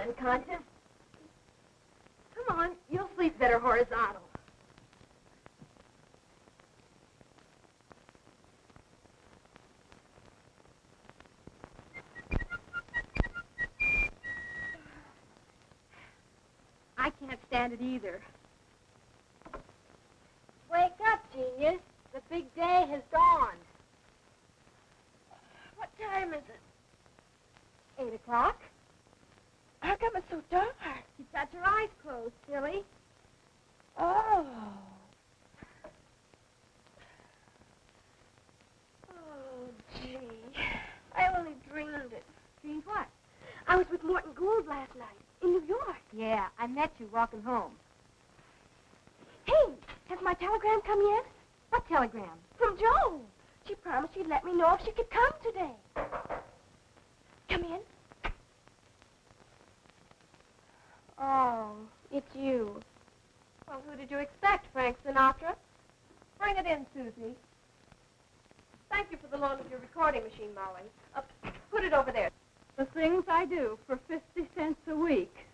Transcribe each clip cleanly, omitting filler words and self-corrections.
then, can't you? Come on, you'll sleep better horizontal. I can't stand it either. Wake up, genius. The big day has dawned. What time is it? 8 o'clock. How come it's so dark? You've got your eyes closed, silly. Oh. Oh, gee. I only dreamed it. Dreamed what? I was with Morton Gould last night in New York. Yeah, I met you walking home. Hey, has my telegram come yet? What telegram? From Joe. She promised she'd let me know if she could come today. Come in. Oh, it's you. Well, who did you expect, Frank Sinatra? Bring it in, Susie. Thank you for the loan of your recording machine, Molly. Put it over there. The things I do for 50 cents a week.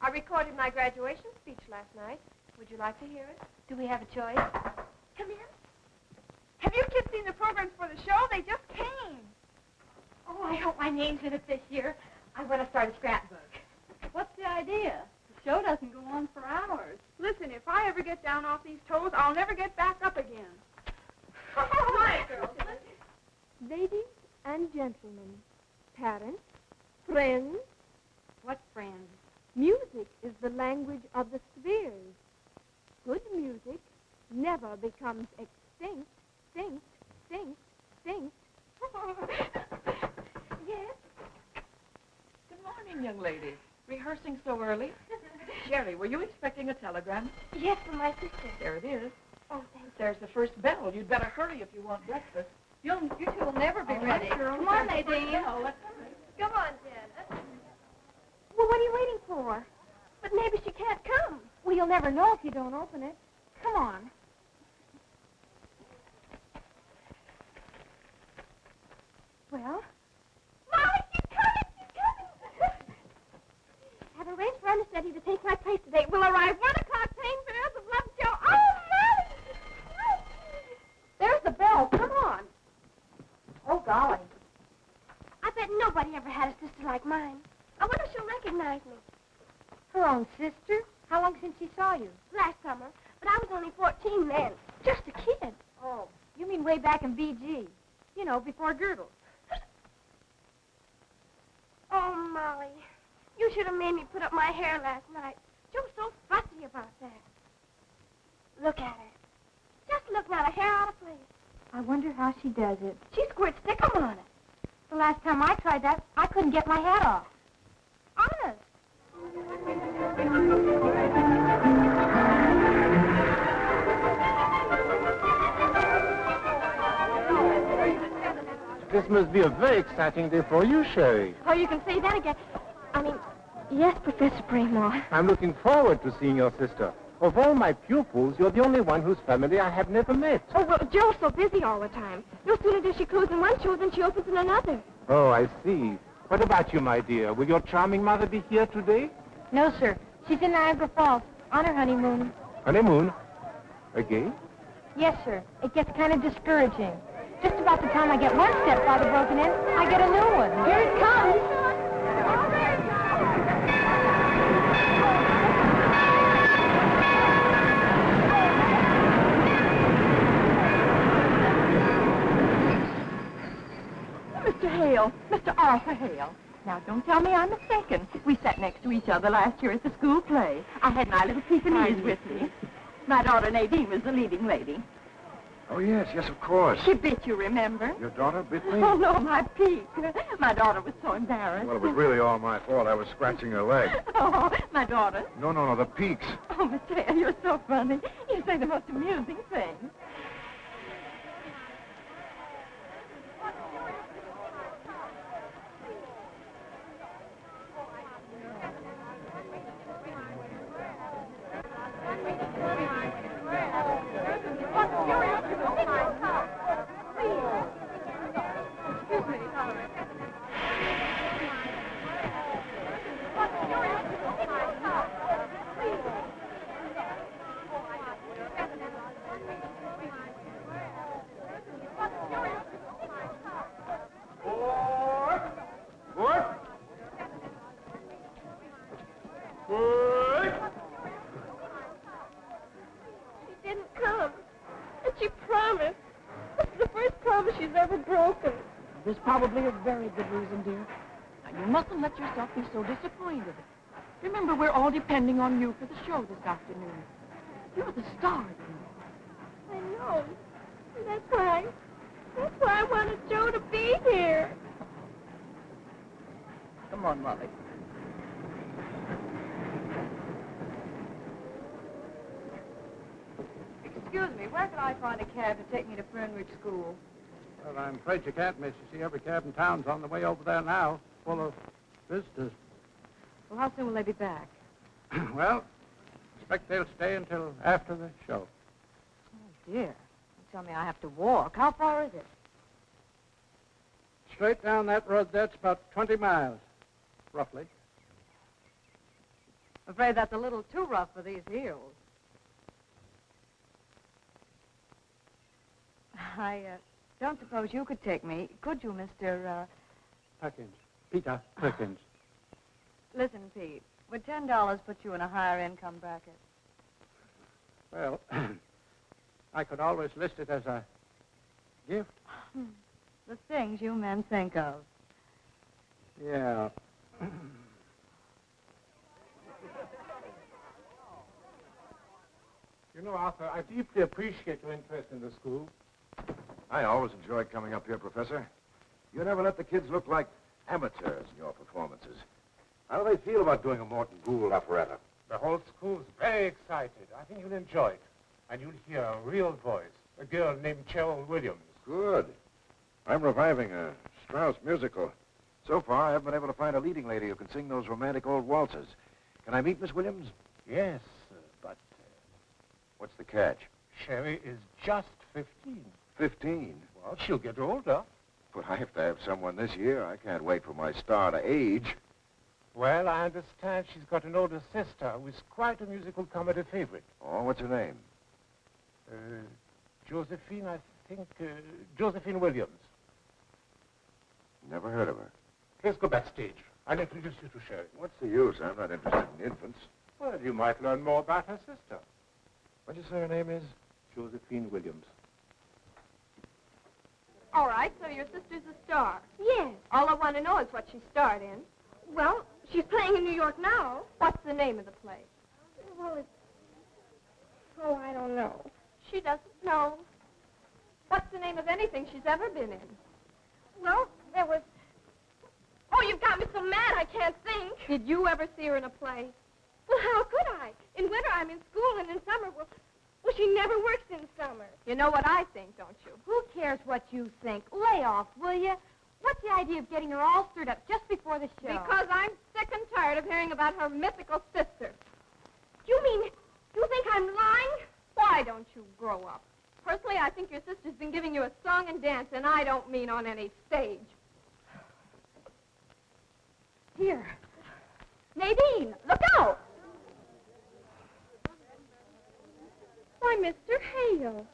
I recorded my graduation speech last night. Would you like to hear it? Do we have a choice? Come in. Have you kids seen the programs for the show? They just came. Oh, I hope my name's in it this year. I want to start a scrapbook. What's the idea? The show doesn't go on for hours. Listen, if I ever get down off these toes, I'll never get back up again. Quiet, girls. Ladies and gentlemen, parents, friends, What friends? music is the language of the spheres. Good music never becomes extinct, extinct. Yes? Good morning, young lady. Rehearsing so early? Sherry, were you expecting a telegram? Yes, from my sister. There it is. Oh, thank you. There's the first bell. You'd better hurry if you want breakfast. You two will never be ready. Come on, Nadine. Come on, Jen. Well, what are you waiting for? But maybe she can't come. Well, you'll never know if you don't open it. Come on. Well? Molly, she's coming! I've arranged for Understudy to take my place today. We'll arrive 1 o'clock paying fares of Love Show. Oh, Molly! There's the bell. Come on. Oh, golly. I bet nobody ever had a sister like mine. I wonder if she'll recognize me. Her own sister? How long since she saw you? Last summer, but I was only 14 then. Just a kid. Oh, you mean way back in BG. You know, before girdles. Oh, Molly, you should have made me put up my hair last night. She was so fussy about that. Look at her. Just look, not a hair out of place. I wonder how she does it. She squirts stickum on it. The last time I tried that, I couldn't get my hat off. Honest. This must be a very exciting day for you, Sherry. Oh, you can say that again. I mean, yes, Professor Braymore. I'm looking forward to seeing your sister. Of all my pupils, you're the only one whose family I have never met. Oh, well, Jo's so busy all the time. No sooner does she close in one show than she opens in another. Oh, I see. What about you, my dear? Will your charming mother be here today? No, sir. She's in Niagara Falls on her honeymoon. Honeymoon? Again? Yes, sir. It gets kind of discouraging. Just about the time I get one stepfather broken in, I get a new one. Here it comes. Mr. Hale, Mr. Arthur Hale. Now, don't tell me I'm mistaken. We sat next to each other last year at the school play. I had my little Pekingese with me. My daughter Nadine was the leading lady. Oh, yes, of course. She bit you, remember? Your daughter bit me? Oh, no, my Pete. My daughter was so embarrassed. Well, it was really all my fault. I was scratching her leg. Oh, my daughter. No, the peaks. Oh, Mr. Hale, you're so funny. You say the most amusing things. promise she's ever broken. There's probably a very good reason, dear. Now, you mustn't let yourself be so disappointed. Remember, we're all depending on you for the show this afternoon. You're the star, you know. I know. That's why I wanted Joe to be here. Come on, Molly. Excuse me, where can I find a cab to take me to Fernwood School? Well, I'm afraid you can't, miss. You see, every cab in town's on the way over there now, full of visitors. Well, how soon will they be back? Well, expect they'll stay until after the show. Oh, dear. You tell me I have to walk. How far is it? Straight down that road, that's about 20 miles, roughly. I'm afraid that's a little too rough for these heels. I don't suppose you could take me, could you, Mr. Perkins. Peter Perkins. Listen, Pete, would $10 put you in a higher income bracket? Well, I could always list it as a gift. The things you men think of. Yeah. You know, Arthur, I deeply appreciate your interest in the school. I always enjoy coming up here, Professor. You never let the kids look like amateurs in your performances. How do they feel about doing a Morton Gould operetta? The whole school's very excited. I think you'll enjoy it. And you'll hear a real voice, a girl named Cheryl Williams. Good. I'm reviving a Strauss musical. So far, I haven't been able to find a leading lady who can sing those romantic old waltzes. Can I meet Miss Williams? Yes, but What's the catch? Sherry is just 15. 15. Well, she'll get older. But I have to have someone this year. I can't wait for my star to age. Well, I understand she's got an older sister who is quite a musical comedy favorite. Oh, what's her name? Josephine, I think, Josephine Williams. Never heard of her. Let's go backstage. I'll introduce you to Sherry. What's the use? I'm not interested in infants. Well, you might learn more about her sister. What'd you say her name is? Josephine Williams. All right, so your sister's a star. Yes. All I want to know is what she starred in. Well, she's playing in New York now. What's the name of the play? Well, it's... Oh, I don't know. She doesn't know. What's the name of anything she's ever been in? Well, there was... Oh, you've got me so mad I can't think. Did you ever see her in a play? Well, how could I? In winter, I'm in school, and in summer, well, she never works in summer. You know what I think, don't you? Who cares what you think? Lay off, will you? What's the idea of getting her all stirred up just before the show? Because I'm sick and tired of hearing about her mythical sister. You mean, you think I'm lying? Why don't you grow up? Personally, I think your sister's been giving you a song and dance, and I don't mean on any stage. Here. Nadine, look out! Why, Mr. Hale.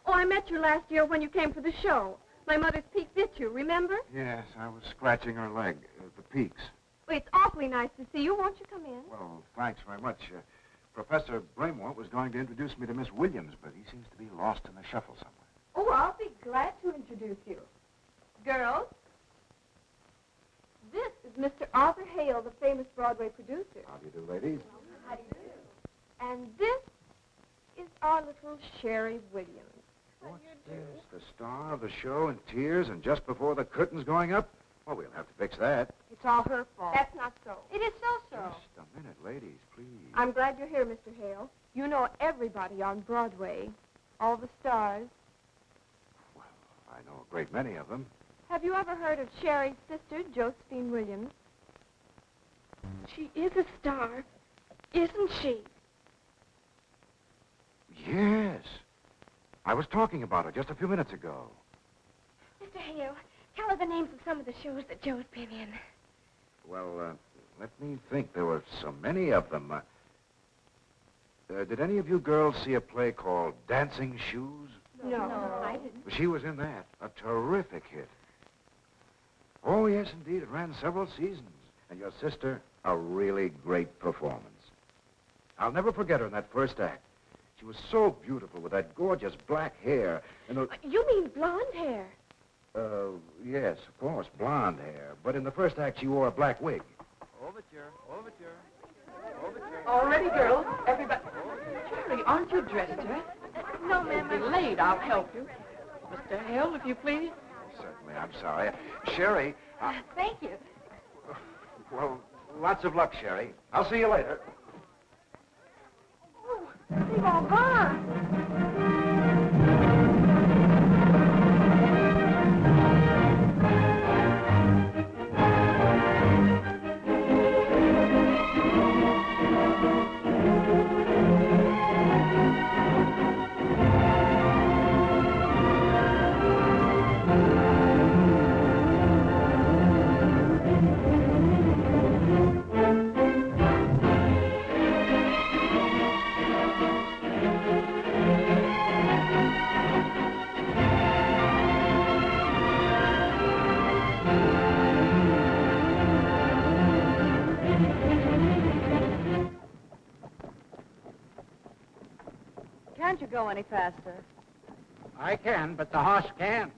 Oh, I met you last year when you came for the show. My mother's peak bit you, remember? Yes, I was scratching her leg, the peaks. Well, it's awfully nice to see you. Won't you come in? Well, thanks very much. Professor Bramwell was going to introduce me to Miss Williams, but he seems to be lost in the shuffle somewhere. Oh, I'll be glad to introduce you. Girls, this is Mr. Arthur Hale, the famous Broadway producer. How do you do, ladies? How do you do? And this is our little Sherry Williams. What's this? The star of the show in tears and just before the curtain's going up? Well, we'll have to fix that. It's all her fault. That's not so. It is so. Just a minute, ladies, please. I'm glad you're here, Mr. Hale. You know everybody on Broadway, all the stars. Well, I know a great many of them. Have you ever heard of Sherry's sister, Josephine Williams? She is a star, isn't she? Yes. I was talking about her just a few minutes ago. Mr. Hale, tell her the names of some of the shows that Joe's been in. Well, let me think. There were so many of them. Did any of you girls see a play called Dancing Shoes? No. I didn't. She was in that. A terrific hit. Oh, yes, indeed. It ran several seasons. And your sister, a really great performance. I'll never forget her in that first act. She was so beautiful with that gorgeous black hair and the... You mean blonde hair? Yes, of course, blonde hair. But in the first act, she wore a black wig. Overture. All ready, girls. Everybody. Jerry, aren't you dressed yet? No, ma'am. You're late. I'll help you. Mr. Hale, if you please. Certainly, I'm sorry. Sherry, Thank you. well, lots of luck, Sherry. I'll see you later. They've all gone. Can't you go any faster? I can, but the horse can't.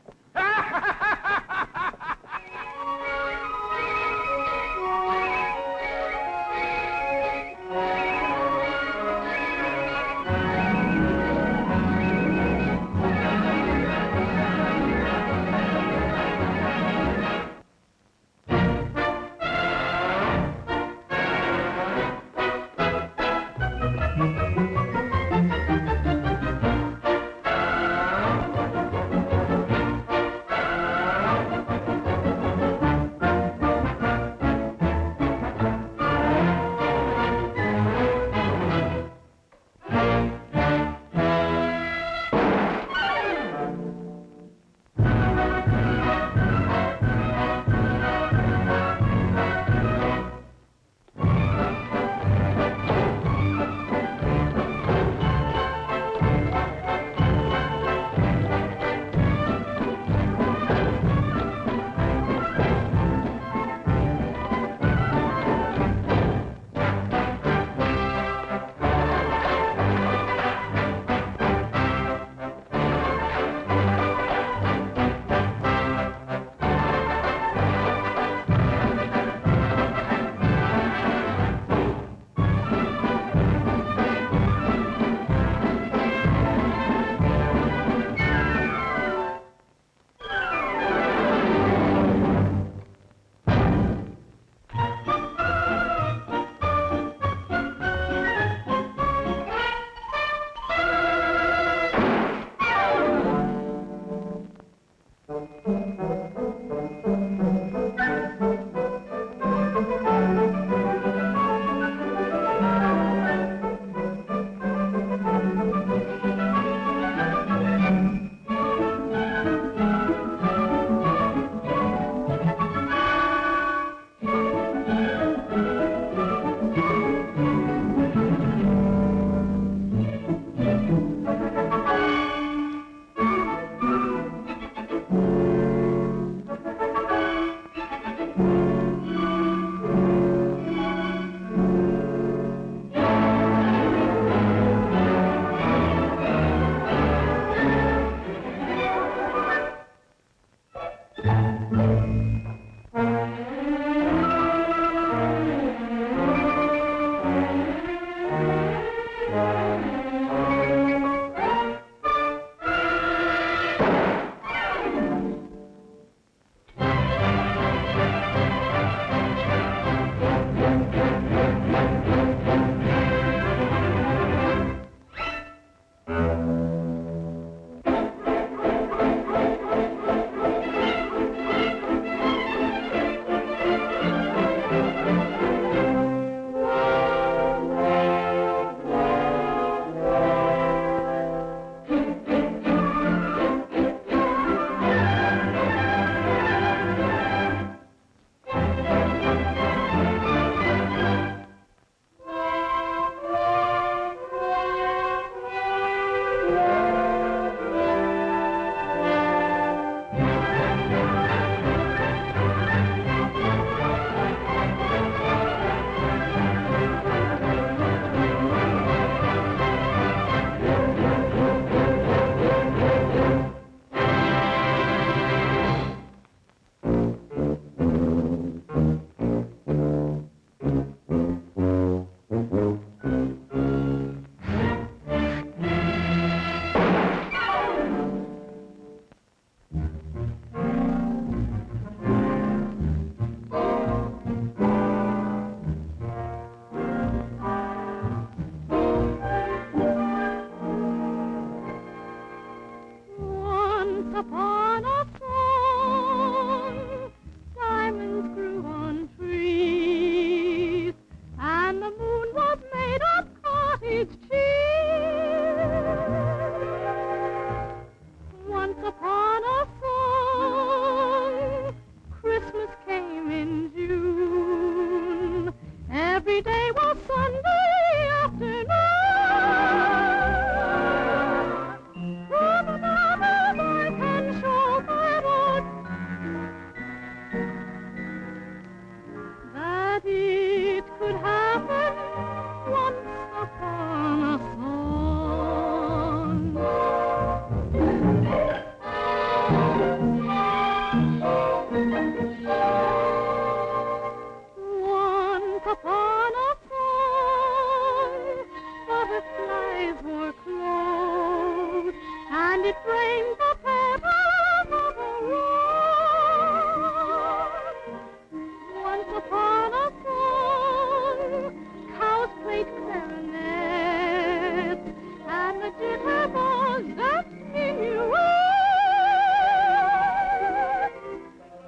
let it happen, that's me way.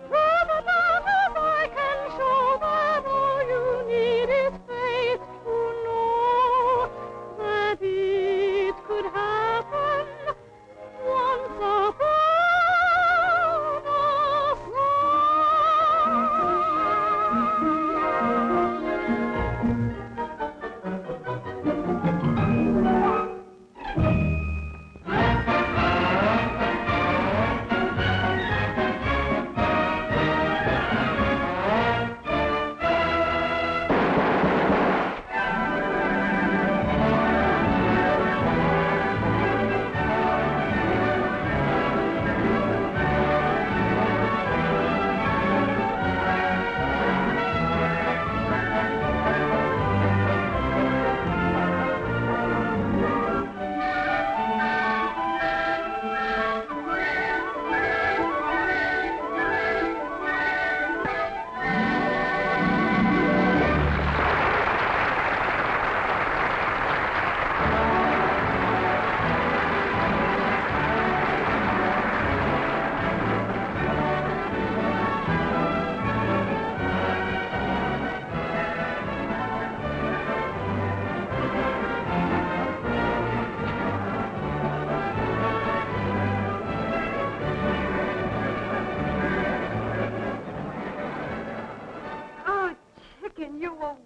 Rather than if I can show that all you need is faith to know that it could happen once upon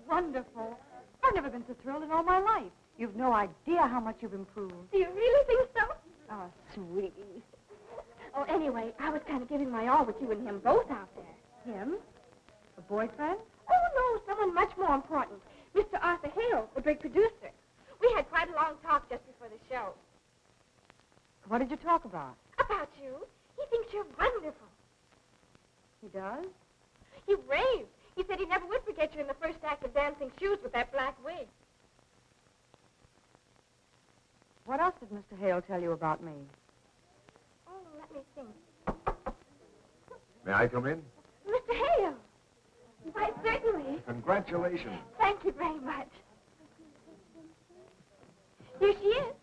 Wonderful. I've never been so thrilled in all my life. You've no idea how much you've improved. Do you really think so? Oh, sweetie. Oh, anyway, I was kind of giving my all with you and him both out there. Him? A boyfriend? Oh, no, someone much more important. Mr. Arthur Hale, the great producer. We had quite a long talk just before the show. What did you talk about? About you. He thinks you're wonderful. He does? He raved. He said he never would forget you in the first act of Dancing Shoes with that black wig. What else did Mr. Hale tell you about me? Oh, let me think. May I come in? Mr. Hale. Why, certainly. Congratulations. Thank you very much. Here she is.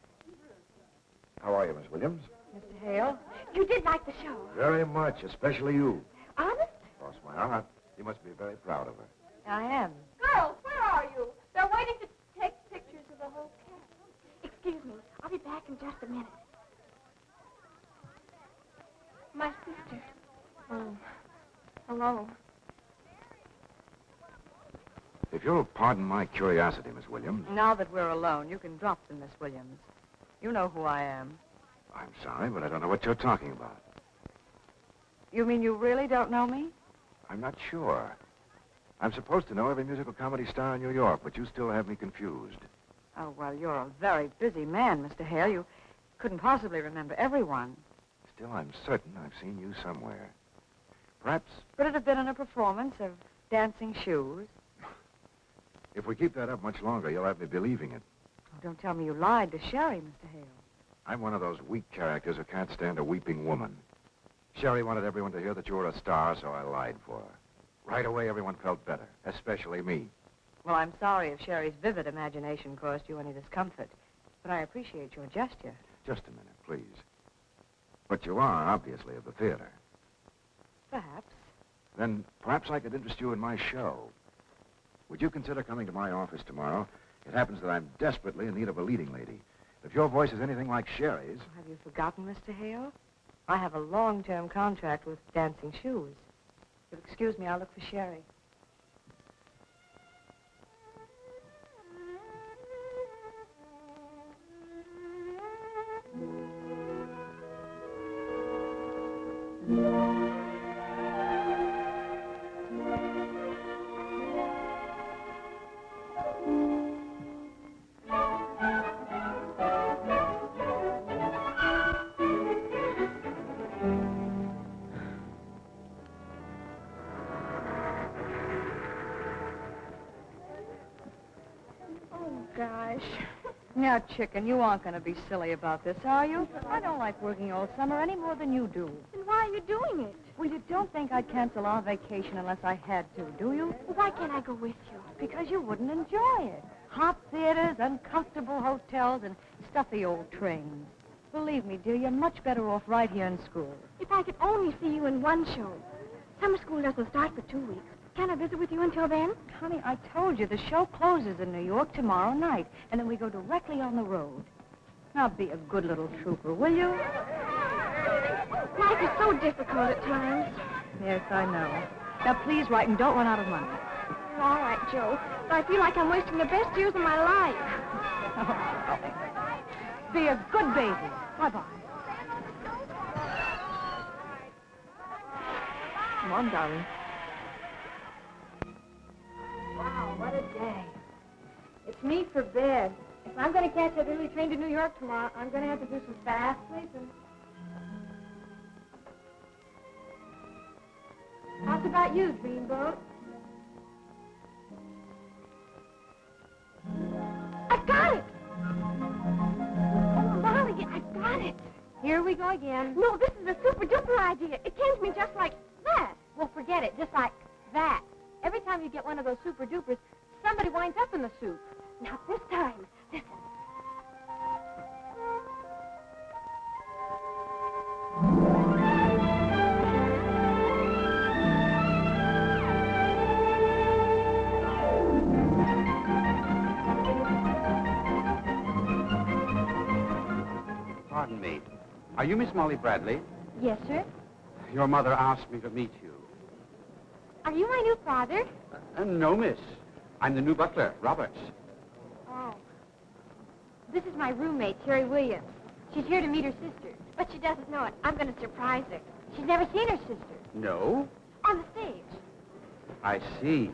How are you, Miss Williams? Mr. Hale? You did like the show. Very much, especially you. Honest? Cross my heart. You must be very proud of her. I am. Girls, where are you? They're waiting to take pictures of the whole cast. Excuse me. I'll be back in just a minute. My sister. Oh, hello. If you'll pardon my curiosity, Miss Williams. Now that we're alone, you can drop them, Miss Williams. You know who I am. I'm sorry, but I don't know what you're talking about. You mean you really don't know me? I'm not sure. I'm supposed to know every musical comedy star in New York, but you still have me confused. Oh, well, you're a very busy man, Mr. Hale. You couldn't possibly remember everyone. Still, I'm certain I've seen you somewhere. Perhaps, Could it have been in a performance of Dancing Shoes? if we keep that up much longer, you'll have me believing it. Oh, don't tell me you lied to Sherry, Mr. Hale. I'm one of those weak characters who can't stand a weeping woman. Sherry wanted everyone to hear that you were a star, so I lied for her. Right away, everyone felt better, especially me. Well, I'm sorry if Sherry's vivid imagination caused you any discomfort, but I appreciate your gesture. Just a minute, please. But you are, obviously, of the theater. Perhaps. Then perhaps I could interest you in my show. Would you consider coming to my office tomorrow? It happens that I'm desperately in need of a leading lady. If your voice is anything like Sherry's... Have you forgotten, Mr. Hale? I have a long-term contract with Dancing Shoes. If you'll excuse me, I'll look for Sherry. Gosh. Now, Chicken, you aren't going to be silly about this, are you? I don't like working all summer any more than you do. Then why are you doing it? Well, you don't think I'd cancel our vacation unless I had to, do you? Why can't I go with you? Because you wouldn't enjoy it. Hot theaters, uncomfortable hotels, and stuffy old trains. Believe me, dear, you're much better off right here in school. If I could only see you in one show. Summer school doesn't start for 2 weeks. Can I visit with you until then? Honey, I told you the show closes in New York tomorrow night, and then we go directly on the road. Now be a good little trooper, will you? Life is so difficult at times. Yes, I know. Now please write and don't run out of money. All right, Joe. But I feel like I'm wasting the best years of my life. Be a good baby. Bye-bye. Come on, darling. Wow, what a day. It's me for bed. If I'm going to catch that early train to New York tomorrow, I'm going to have to do some fast sleeping. How's about you, Dreamboat? I've got it! Oh, Molly, I've got it. Here we go again. No, this is a super-duper idea. It came to me just like that. Well, forget it, just like that. Every time you get one of those super-dupers, somebody winds up in the soup. Not this time. Listen. Pardon me. Are you Miss Molly Bradley? Yes, sir. Your mother asked me to meet you. Are you my new father? No, miss. I'm the new butler, Roberts. Oh. This is my roommate, Terry Williams. She's here to meet her sister, but she doesn't know it. I'm going to surprise her. She's never seen her sister. No? On the stage. I see.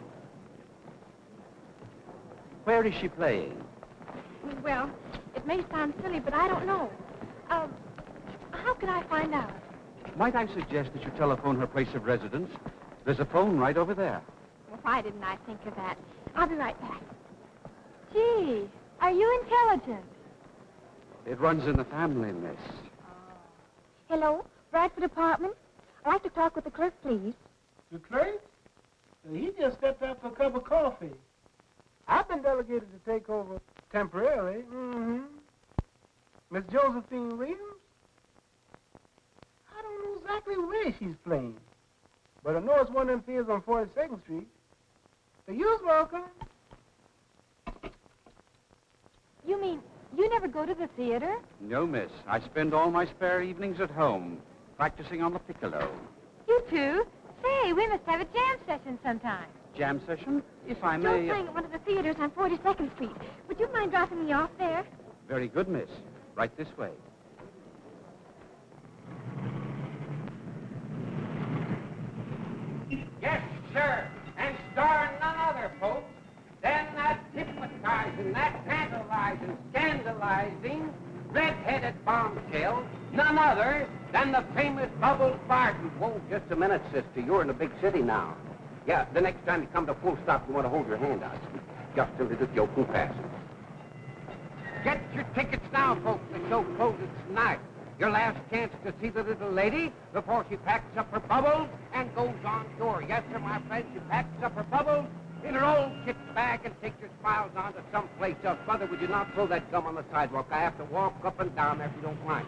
Where is she playing? Well, it may sound silly, but I don't know. How can I find out? Might I suggest that you telephone her place of residence? There's a phone right over there. Well, why didn't I think of that? I'll be right back. Gee, are you intelligent? It runs in the family, miss. Hello, Bradford Apartment. I'd like to talk with the clerk, please. The clerk? He just stepped out for a cup of coffee. I've been delegated to take over temporarily. Mm-hmm. Miss Josephine Williams? I don't know exactly where she's playing. But I know it's one of them theaters on 42nd Street. So you're welcome. You mean you never go to the theater? No, miss. I spend all my spare evenings at home, practicing on the piccolo. You too? Say, we must have a jam session sometime. Jam session? If I Joe's may... playing at one of the theaters on 42nd Street. Would you mind dropping me off there? Very good, miss. Right this way. Yes, sir. And star none other, folks, than that hypnotizing, that tantalizing, scandalizing, red-headed bombshell, none other than the famous Bubbles Barton. Whoa, just a minute, sister. You're in a big city now. Yeah, the next time you come to full stop, you want to hold your hand out. Just a little joke and pass it. Get your tickets now, folks. The show closes tonight. Your last chance to see the little lady before she packs up her bubbles and goes on tour. Yes, sir, my friend, she packs up her bubbles in her old kit bag and takes her smiles on to someplace else. Brother, would you not throw that gum on the sidewalk? I have to walk up and down there if you don't mind.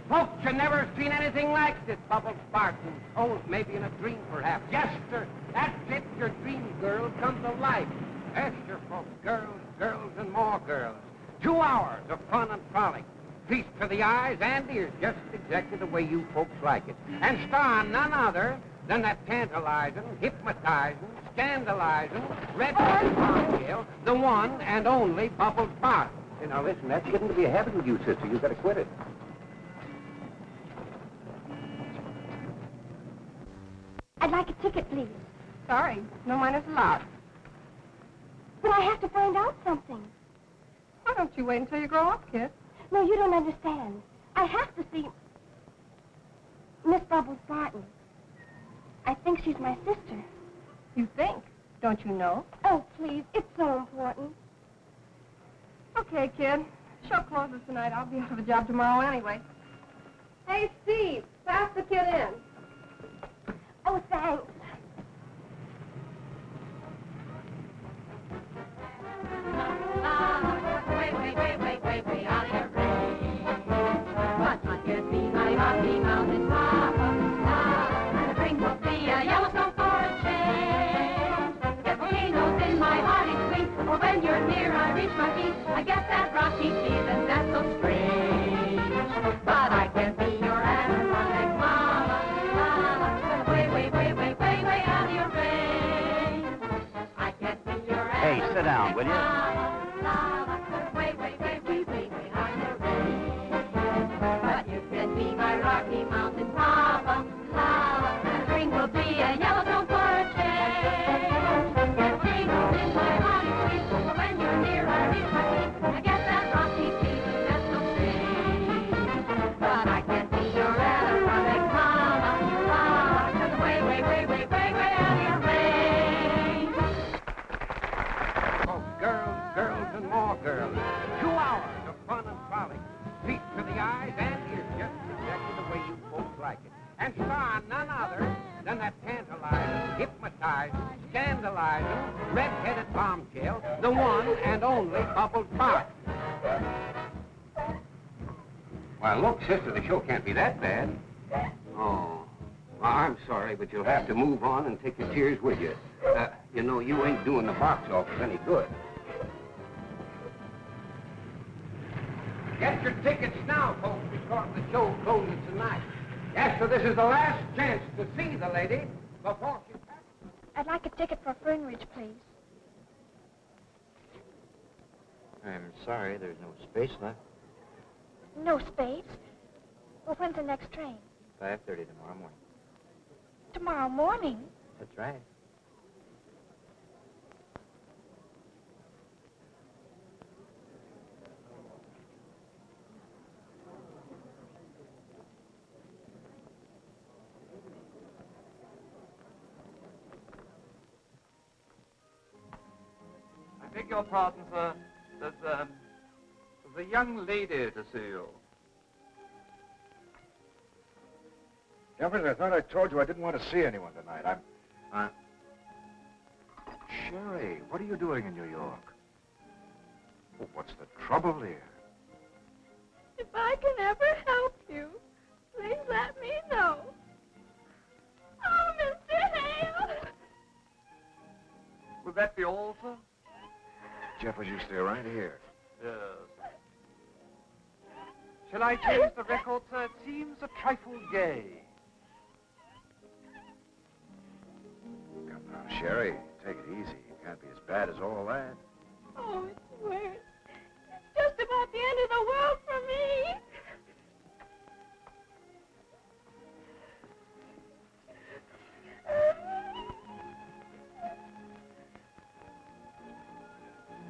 Folks, you never seen anything like this, Bubbles Barton. Oh, maybe in a dream, perhaps. Yes, sir, that's it. Your dream girl comes to life. Yes, sir, folks. Girls, girls, and more girls. 2 hours of fun and frolic. Feast for the eyes and ears, just exactly the way you folks like it. And star none other than that tantalizing, hypnotizing, scandalizing, red-headed bombshell, the one and only Bubbles Barton. Hey, now listen, that's getting to be a habit with you, sister. You better quit it. I'd like a ticket, please. Sorry, no minors allowed. But I have to find out something. Why don't you wait until you grow up, kid? No, you don't understand. I have to see Miss Bubbles Barton. I think she's my sister. You think? Don't you know? Oh, please, it's so important. Okay, kid. Show closes tonight. I'll be out of a job tomorrow anyway. Hey, Steve, pass the kid in. Oh, thanks. La, Irish monkey. I guess that rocky feeling that's so strange. But I can't be your animatronic mama, mama. Way, way, way, way, way, way out of your range. I can't be your Hey, sit down, will you? mama, way, way, way, way, way, way out of your range. But you can be my Rocky Mountain papa, lava. That ring will be a yellowstone for a change. Get tingles in my body, sweet. So when you're near, I reach my feet. I get that rocky feeling that's so strange. But I can't be your animatronic mama, mama. 'Cause way, way, way, way, way, way out of your range. Oh, girls, girls, and more girls. 2 hours of fun and frolic. Feet to the eyes and ears, just exactly the way you folks like it. And star none other than that tantalizing, hypnotized, scandalizing, red-headed bombshell, the one and only Bubbles Barton. Well, look, sister, the show can't be that bad. Oh, well, I'm sorry, but you'll have to move on and take your tears with you. You know, you ain't doing the box office any good. Get your tickets now, folks, because the show closes tonight. Yes, so this is the last chance to see the lady before she passes. I'd like a ticket for Fernridge, please. I'm sorry, there's no space left. No space? Well, when's the next train? 5:30 tomorrow morning. Tomorrow morning? That's right. I beg your pardon, sir. There's a young lady to see you. Jeffers, I thought I told you I didn't want to see anyone tonight. Sherry, what are you doing in New York? Oh, what's the trouble here? If I can ever help you, please let me know. Oh, Mr. Hale! Would that be all, sir? Jeffers, you stay right here. Yes. Shall I change the record, sir? It seems a trifle gay. Come now, Sherry, take it easy. It can't be as bad as all that. Oh, it's worse. It's just about the end of the world for me.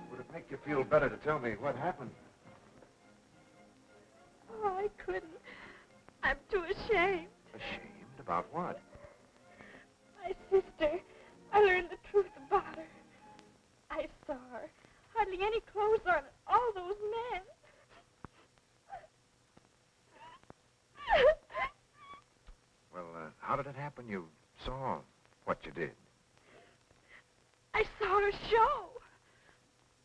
Would it make you feel better to tell me what happened? Oh, I couldn't. I'm too ashamed. Ashamed? About what? My sister. I learned the truth about her. I saw her. Hardly any clothes on, and all those men. Well, how did it happen? You saw what you did. I saw her show.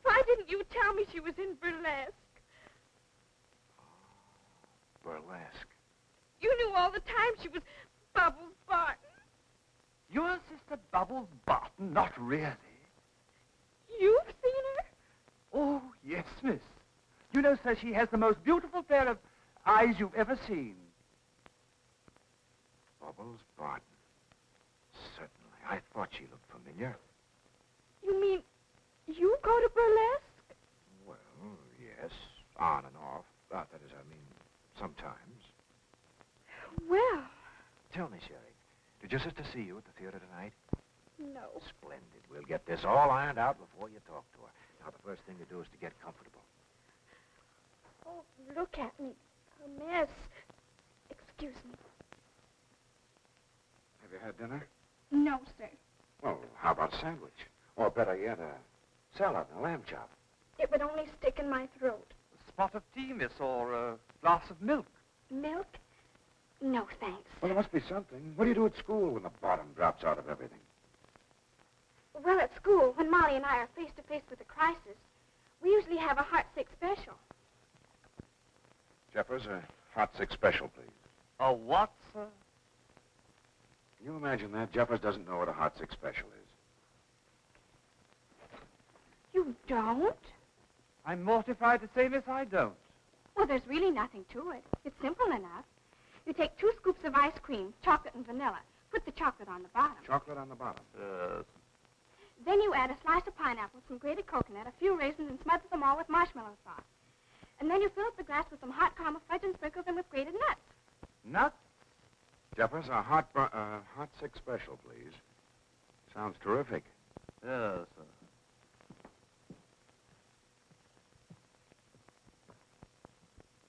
Why didn't you tell me she was in burlesque? Burlesque. You knew all the time she was Bubbles Barton. Your sister Bubbles Barton? Not really. You've seen her? Oh, yes, miss. You know, sir, she has the most beautiful pair of eyes you've ever seen. Bubbles Barton. Certainly. I thought she looked familiar. You mean you go to burlesque? Well, yes. On and off. That is, I mean, sometimes. Well. Tell me, Sherry, did your sister see you at the theater tonight? No. Splendid. We'll get this all ironed out before you talk to her. Now, the first thing to do is to get comfortable. Oh, look at me. A mess. Excuse me. Have you had dinner? No, sir. Well, how about a sandwich? Or better yet, a salad and a lamb chop. It would only stick in my throat. A spot of tea, miss, or a glass of milk. Milk? No, thanks. Well, there must be something. What do you do at school when the bottom drops out of everything? Well, at school, when Molly and I are face to face with a crisis, we usually have a heart-sick special. Jeffers, a hot 6 special, please. A what, sir? Can you imagine that? Jeffers doesn't know what a hot 6 special is. You don't? I'm mortified to say, miss, I don't. Well, there's really nothing to it. It's simple enough. You take 2 scoops of ice cream, chocolate and vanilla. Put the chocolate on the bottom. Chocolate on the bottom. Then you add a slice of pineapple, some grated coconut, a few raisins, and smother them all with marshmallow sauce. And then you fill up the glass with some hot caramel fudge and sprinkle them with grated nuts. Nuts? Jeffers, a hot 6 special, please. Sounds terrific. Yes,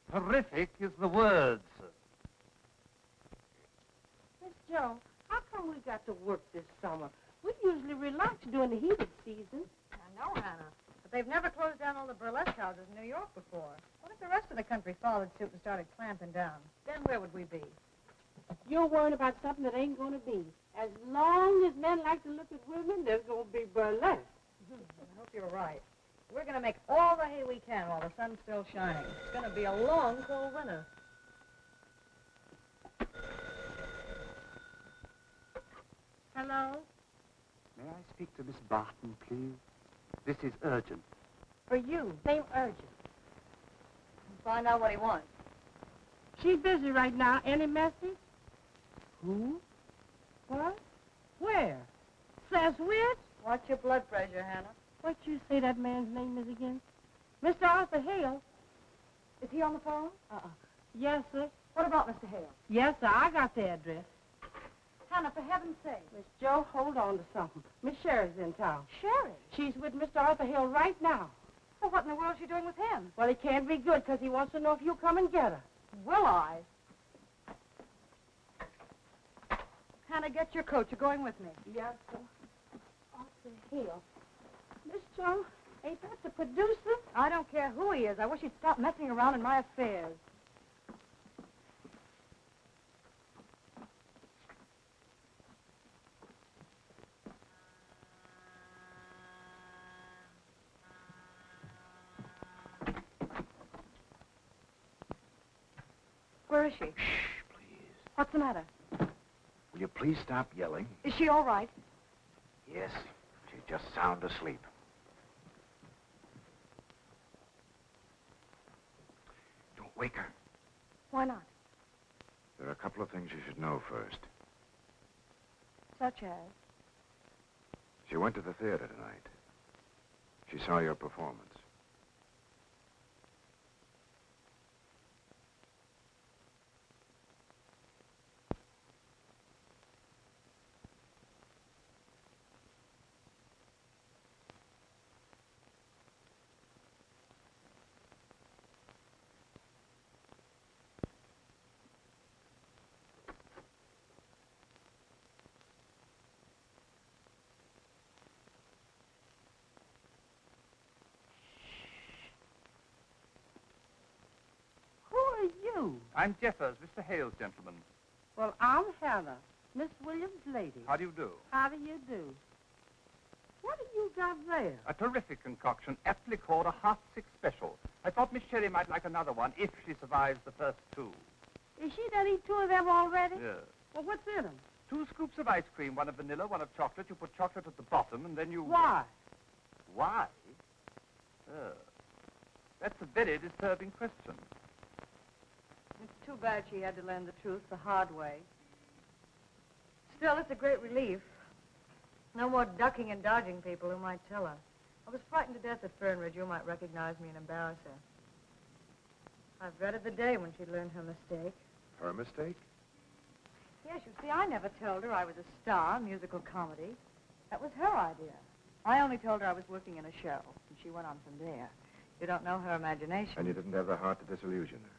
Terrific is the word, sir. Miss Joe, how come we got to work this summer? We usually relax during the heated season. I know, Hannah. But they've never closed down all the burlesque houses in New York before. What if the rest of the country followed suit and started clamping down? Then where would we be? You're worrying about something that ain't going to be. As long as men like to look at women, there's going to be burlesque. I hope you're right. We're going to make all the hay we can while the sun's still shining. It's going to be a long, cold winter. Hello? May I speak to Miss Barton, please? This is urgent. For you. Name urgent. Find out what he wants. She's busy right now. Any message? Who? What? Where? Says which? Watch your blood pressure, Hannah. What you say that man's name is again? Mr. Arthur Hale. Is he on the phone? Yes, sir. What about Mr. Hale? Yes, sir. I got the address. Hannah, for heaven's sake. Miss Joe, hold on to something. Miss Sherry's in town. Sherry? She's with Mr. Arthur Hale right now. Well, what in the world is she doing with him? Well, it can't be good because he wants to know if you'll come and get her. Will I? Hannah, get your coat. You're going with me. Yes, sir. Arthur Hale. Miss Joe, ain't that the producer? I don't care who he is. I wish he'd stop messing around in my affairs. Where is she? Shh, please. What's the matter? Will you please stop yelling? Is she all right? Yes. She's just sound asleep. Don't wake her. Why not? There are a couple of things you should know first. Such as? She went to the theater tonight. She saw your performance. You? I'm Jeffers, Mr. Hale's gentleman. Well, I'm Hannah, Miss Williams' lady. How do you do? How do you do? What have you got there? A terrific concoction, aptly called a hot 6 special. I thought Miss Sherry might like another one if she survives the first 2. Is she done eat 2 of them already? Yes. Well, what's in them? 2 scoops of ice cream, 1 of vanilla, 1 of chocolate. You put chocolate at the bottom, and then you... Why? Why? That's a very disturbing question. It's too bad she had to learn the truth the hard way. Still, it's a great relief. No more ducking and dodging people who might tell her. I was frightened to death that Fernridge, you might recognize me and embarrass her. I've dreaded the day when she'd learned her mistake. Her mistake? Yes, you see, I never told her I was a star, musical comedy. That was her idea. I only told her I was working in a show, and she went on from there. You don't know her imagination. And you didn't have the heart to disillusion her.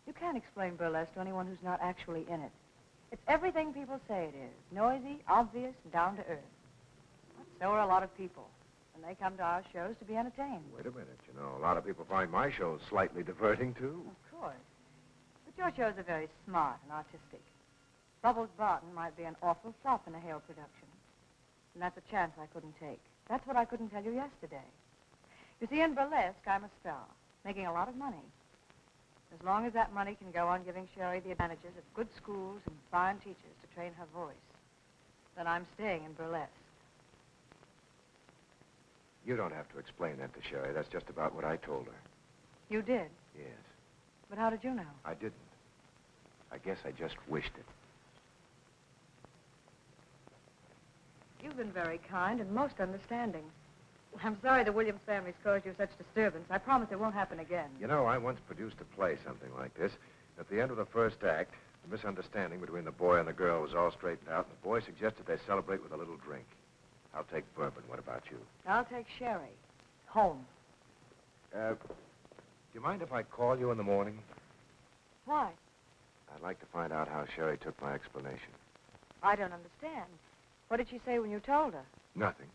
You can't explain burlesque to anyone who's not actually in it. It's everything people say it is. Noisy, obvious, and down to earth. But so are a lot of people. And they come to our shows to be entertained. Wait a minute. You know, a lot of people find my shows slightly diverting, too. Of course. But your shows are very smart and artistic. Bubbles Barton might be an awful flop in a Hale production. And that's a chance I couldn't take. That's what I couldn't tell you yesterday. You see, in burlesque, I'm a star, making a lot of money. As long as that money can go on giving Sherry the advantages of good schools and fine teachers to train her voice, then I'm staying in burlesque. You don't have to explain that to Sherry. That's just about what I told her. You did? Yes. But how did you know? I didn't. I guess I just wished it. You've been very kind and most understanding. I'm sorry the Williams family's caused you such disturbance. I promise it won't happen again. You know, I once produced a play, something like this. At the end of the first act, the misunderstanding between the boy and the girl was all straightened out, and the boy suggested they celebrate with a little drink. I'll take bourbon. What about you? I'll take Sherry. Home. Do you mind if I call you in the morning? Why? I'd like to find out how Sherry took my explanation. I don't understand. What did she say when you told her? Nothing.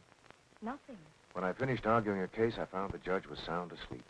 Nothing. When I finished arguing her case, I found the judge was sound asleep.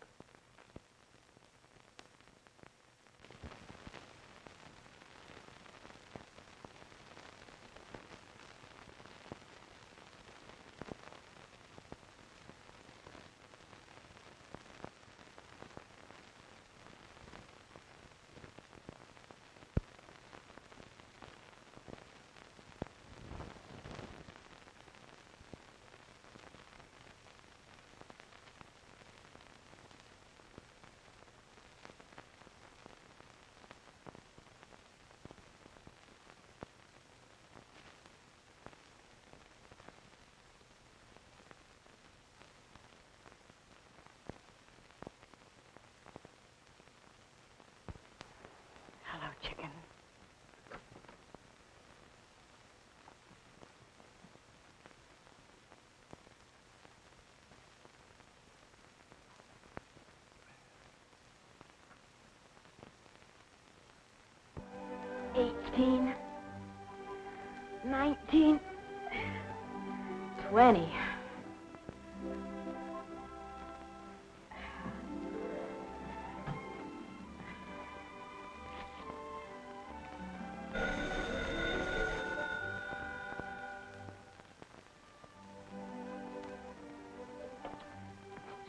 Hello, chicken. $18, $19, $20.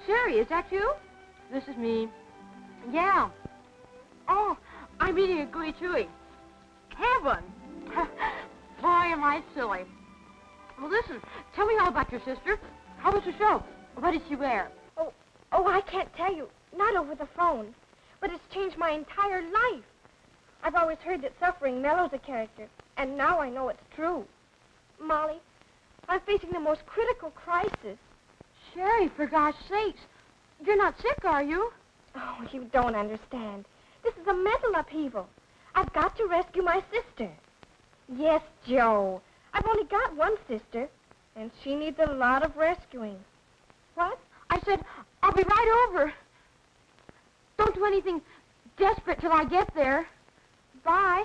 Sherry, is that you? This is me. Yeah. Oh, I'm eating a gooey chewy. Heaven! Boy, am I silly. Well, listen, tell me all about your sister. How was the show? What did she wear? Oh, I can't tell you. Not over the phone. But it's changed my entire life. I've always heard that suffering mellows a character, and now I know it's true. Molly, I'm facing the most critical crisis. Sherry, for gosh sakes. You're not sick, are you? Oh, you don't understand. This is a mental upheaval. I've got to rescue my sister. Yes, Joe. I've only got one sister, and she needs a lot of rescuing. What? I said, I'll be right over. Don't do anything desperate till I get there. Bye.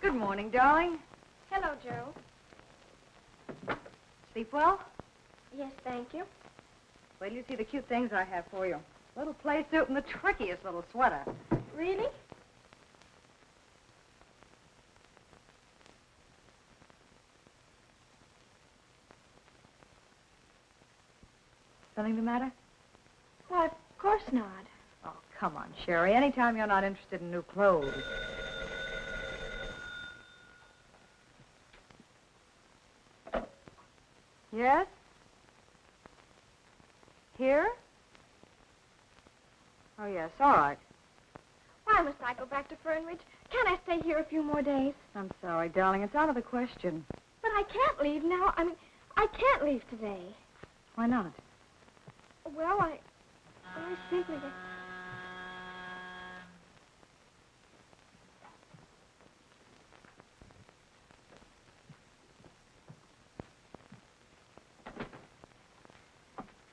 Good morning, darling. Hello, Joe. Sleep well? Yes, thank you. Wait till you see the cute things I have for you. Little play suit and the trickiest little sweater. Really? Something the matter? Why, of course not. Oh, come on, Sherry. Anytime you're not interested in new clothes. Yes? Here? Oh, yes, all right. Why must I go back to Fernridge? Can't I stay here a few more days? I'm sorry, darling. It's out of the question. But I can't leave now. I can't leave today. Why not? Well, I simply...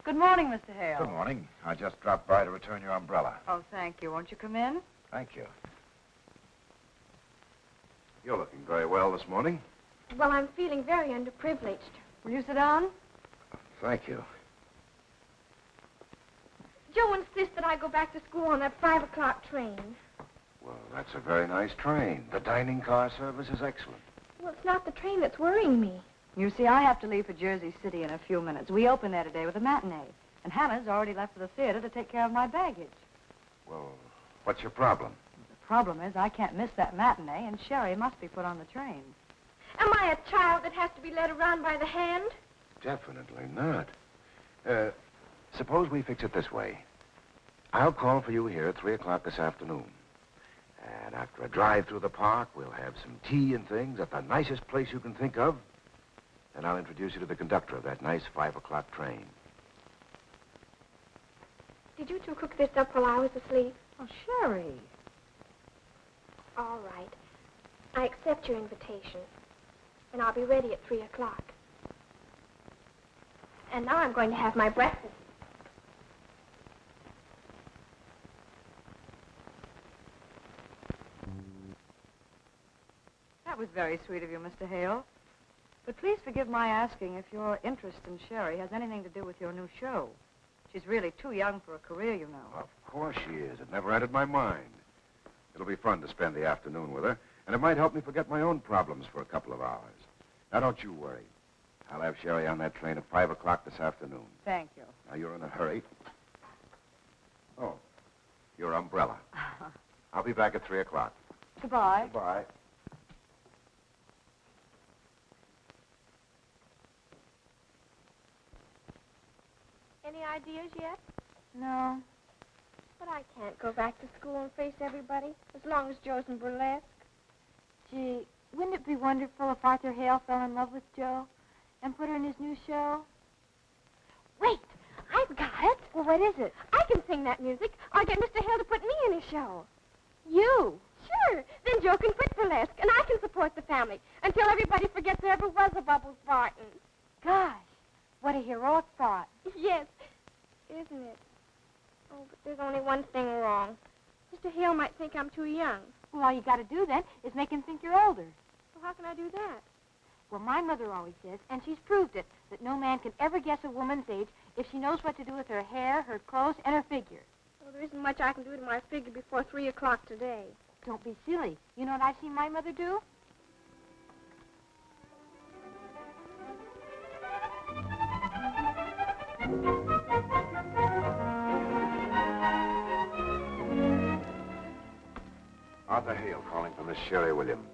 Good morning, Mr. Hale. Good morning. I just dropped by to return your umbrella. Oh, thank you. Won't you come in? Thank you. You're looking very well this morning. Well, I'm feeling very underprivileged. Will you sit down? Thank you. Joe insists that I go back to school on that 5 o'clock train. Well, that's a very nice train. The dining car service is excellent. Well, it's not the train that's worrying me. You see, I have to leave for Jersey City in a few minutes. We open there today with a matinee. And Hannah's already left for the theater to take care of my baggage. Well, what's your problem? The problem is I can't miss that matinee, and Sherry must be put on the train. Am I a child that has to be led around by the hand? Definitely not. Suppose we fix it this way. I'll call for you here at 3 o'clock this afternoon. And after a drive through the park, we'll have some tea and things at the nicest place you can think of. And I'll introduce you to the conductor of that nice 5 o'clock train. Did you two cook this up while I was asleep? Oh, Sherry. All right. I accept your invitation. And I'll be ready at 3 o'clock. And now I'm going to have my breakfast. That was very sweet of you, Mr. Hale. But please forgive my asking if your interest in Sherry has anything to do with your new show. She's really too young for a career, you know. Of course she is. It never entered my mind. It'll be fun to spend the afternoon with her, and it might help me forget my own problems for a couple of hours. Now, don't you worry. I'll have Sherry on that train at 5 o'clock this afternoon. Thank you. Now, you're in a hurry. Oh, your umbrella. I'll be back at 3 o'clock. Goodbye. Goodbye. Any ideas yet? No. But I can't go back to school and face everybody as long as Joe's in burlesque. Gee, wouldn't it be wonderful if Arthur Hale fell in love with Jo and put her in his new show? Wait, I've got it. Well, what is it? I can sing that music. I'll get Mr. Hale to put me in his show. You? Sure. Then Joe can quit burlesque, and I can support the family until everybody forgets there ever was a Bubbles Barton. Gosh, what a heroic thought. Yes, isn't it? Oh, but there's only one thing wrong. Mr. Hale might think I'm too young. Well, all you got to do then is make him think you're older. Well, how can I do that? Well, my mother always says, and she's proved it, that no man can ever guess a woman's age if she knows what to do with her hair, her clothes, and her figure. Well, there isn't much I can do to my figure before 3 o'clock today. Don't be silly. You know what I've seen my mother do? Arthur Hale calling for Miss Sherry Williams.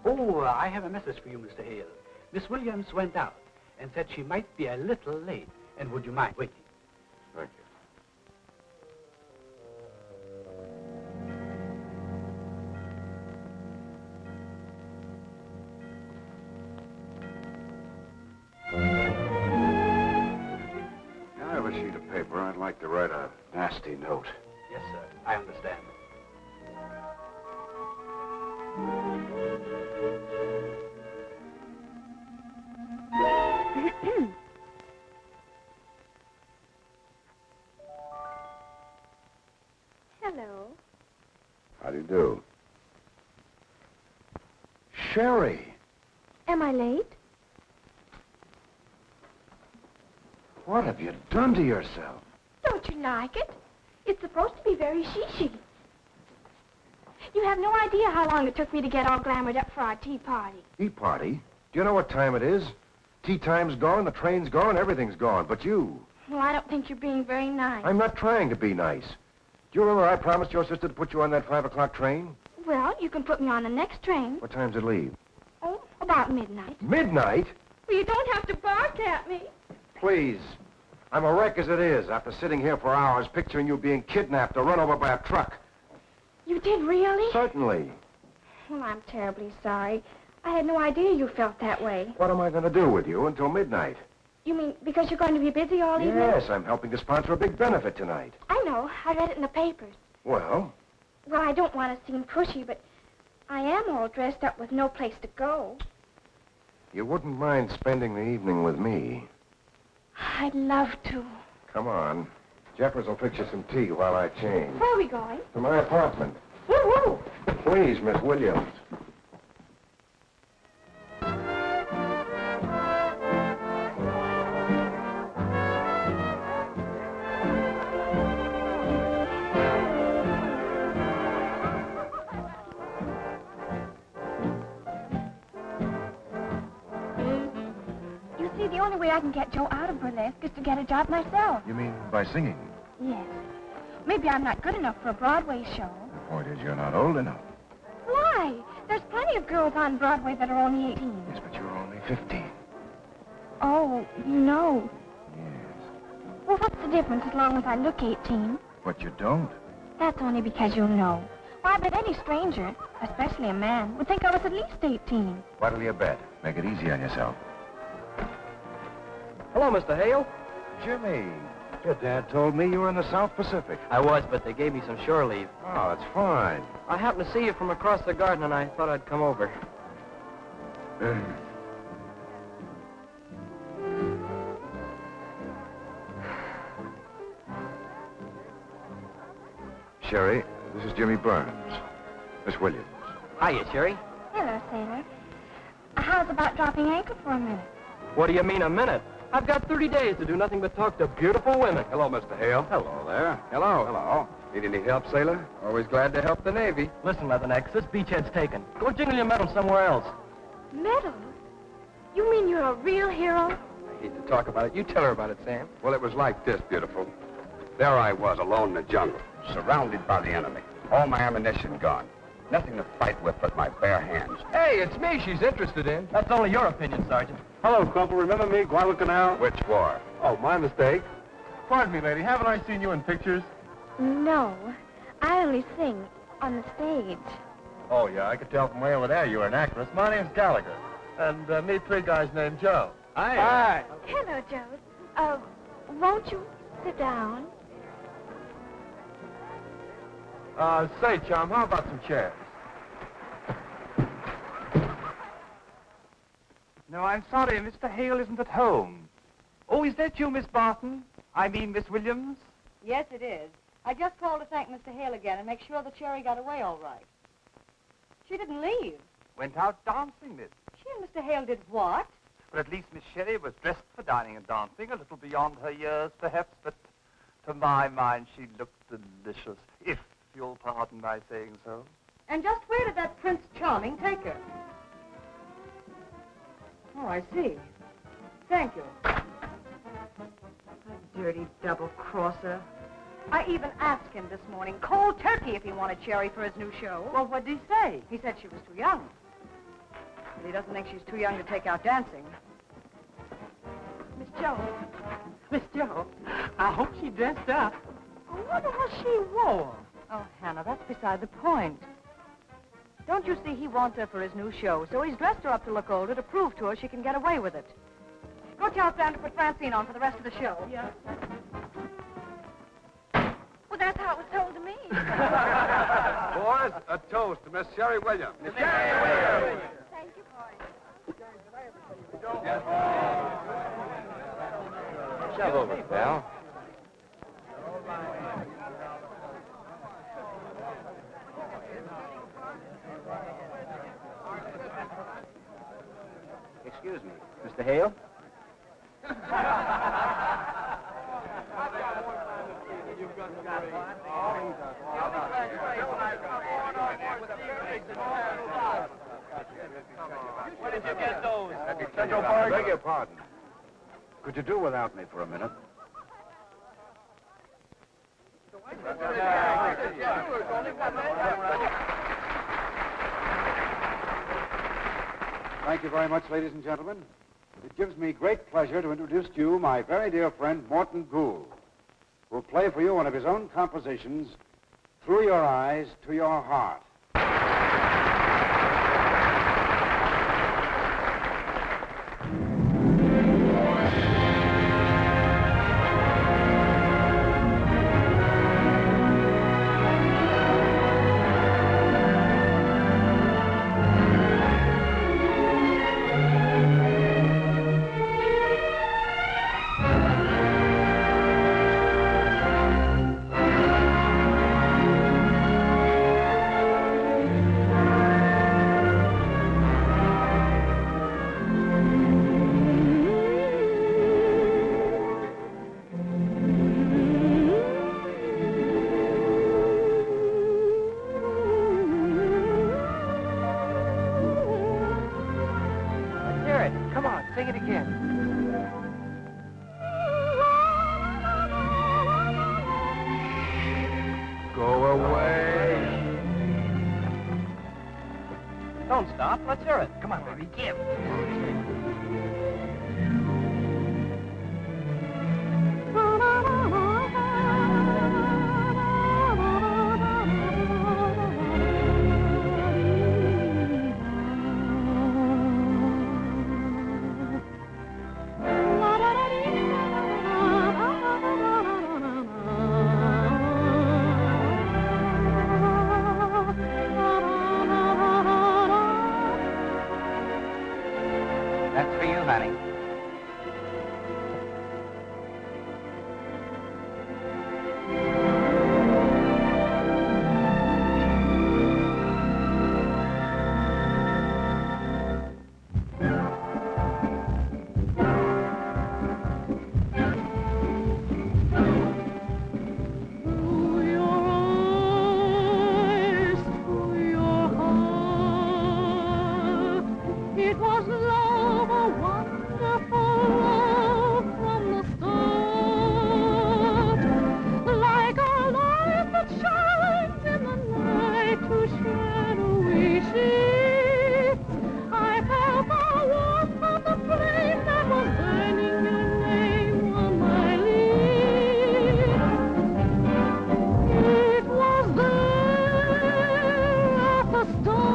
Oh, I have a message for you, Mr. Hale. Miss Williams went out and said she might be a little late. And would you mind waiting? Thank you. I have a sheet of paper. I'd like to write a nasty note. Yes, sir. I understand. Hello. How do you do? Sherry! Am I late? What have you done to yourself? Don't you like it? It's supposed to be very she-she. You have no idea how long it took me to get all glamored up for our tea party. Tea party? Do you know what time it is? Tea time's gone, the train's gone, everything's gone, but you. Well, I don't think you're being very nice. I'm not trying to be nice. Do you remember I promised your sister to put you on that 5 o'clock train? Well, you can put me on the next train. What time's it leave? Oh, about midnight. Midnight? Well, you don't have to bark at me. Please. I'm a wreck as it is after sitting here for hours picturing you being kidnapped or run over by a truck. You did really? Certainly. Well, I'm terribly sorry. I had no idea you felt that way. What am I going to do with you until midnight? You mean because you're going to be busy all evening? Yes, I'm helping to sponsor a big benefit tonight. I know. I read it in the papers. Well? Well, I don't want to seem pushy, but I am all dressed up with no place to go. You wouldn't mind spending the evening with me. I'd love to. Come on. Jeffers will fix you some tea while I change. Where are we going? To my apartment. Woo-woo! Please, Miss Williams. I can get Joe out of burlesque is to get a job myself. You mean by singing? Yes. Maybe I'm not good enough for a Broadway show. The point is you're not old enough. Why? There's plenty of girls on Broadway that are only 18. Yes, but you're only 15. Oh, you know. Yes. Well, what's the difference as long as I look 18? But you don't. That's only because you know. Why, I bet any stranger, especially a man, would think I was at least 18. What'll you bet? Make it easy on yourself. Hello, Mr. Hale. Jimmy, your dad told me you were in the South Pacific. I was, but they gave me some shore leave. Oh, that's fine. I happened to see you from across the garden, and I thought I'd come over. Sherry, this is Jimmy Burns. Miss Williams. Hiya, Sherry. Hello, sailor. How's about dropping anchor for a minute? What do you mean, a minute? I've got 30 days to do nothing but talk to beautiful women. Hello, Mr. Hale. Hello there. Hello. Hello. Need any help, sailor? Always glad to help the Navy. Listen, Leathernecks, this beachhead's taken. Go jingle your medal somewhere else. Medal? You mean you're a real hero? I hate to talk about it. You tell her about it, Sam. Well, it was like this, beautiful. There I was, alone in the jungle, surrounded by the enemy. All my ammunition gone. Nothing to fight with but my bare hands. Hey, it's me she's interested in. That's only your opinion, Sergeant. Hello, Crumple. Remember me, Guadalcanal? Which war? Oh, my mistake. Pardon me, lady. Haven't I seen you in pictures? No. I only sing on the stage. Oh, yeah. I could tell from way over there you were an actress. My name's Gallagher. And meet three guys named Joe. Hi. Hello, Joe. Won't you sit down? Say, chum, how about some chairs? No, I'm sorry, Mr. Hale isn't at home. Oh, is that you, Miss Barton? I mean, Miss Williams? Yes, it is. I just called to thank Mr. Hale again and make sure that Sherry got away all right. She didn't leave. Went out dancing, miss. She and Mr. Hale did what? But at least Miss Sherry was dressed for dining and dancing, a little beyond her years, perhaps, but to my mind she looked delicious, if you'll pardon my saying so. And just where did that Prince Charming take her? Oh, I see. Thank you. That dirty double-crosser. I even asked him this morning, cold turkey, if he wanted Sherry for his new show. Well, what did he say? He said she was too young. But he doesn't think she's too young to take out dancing. Miss Joe. Miss Joe, I hope she dressed up. I wonder what she wore. Oh, Hannah, that's beside the point. Don't you see he wants her for his new show, so he's dressed her up to look older to prove to her she can get away with it. Go tell Sam to put Francine on for the rest of the show. Yeah. Well, that's how it was told to me. Boys, a toast to Miss Sherry Williams. Thank you, boys. Shove over, pal. Excuse me, Mr. Hale? Where did you get those? I beg your pardon. Could you do without me for a minute? Thank you very much, ladies and gentlemen. It gives me great pleasure to introduce to you my very dear friend, Morton Gould, who will play for you one of his own compositions, Through Your Eyes to Your Heart. stop. Let's hear it. Come on, baby, give. That's for you, honey. It was love, a wonderful love from the start. Like a light that shines in the night to shadowy sheets. I felt the warmth of the flame that was burning your name on my lips. It was there at the start.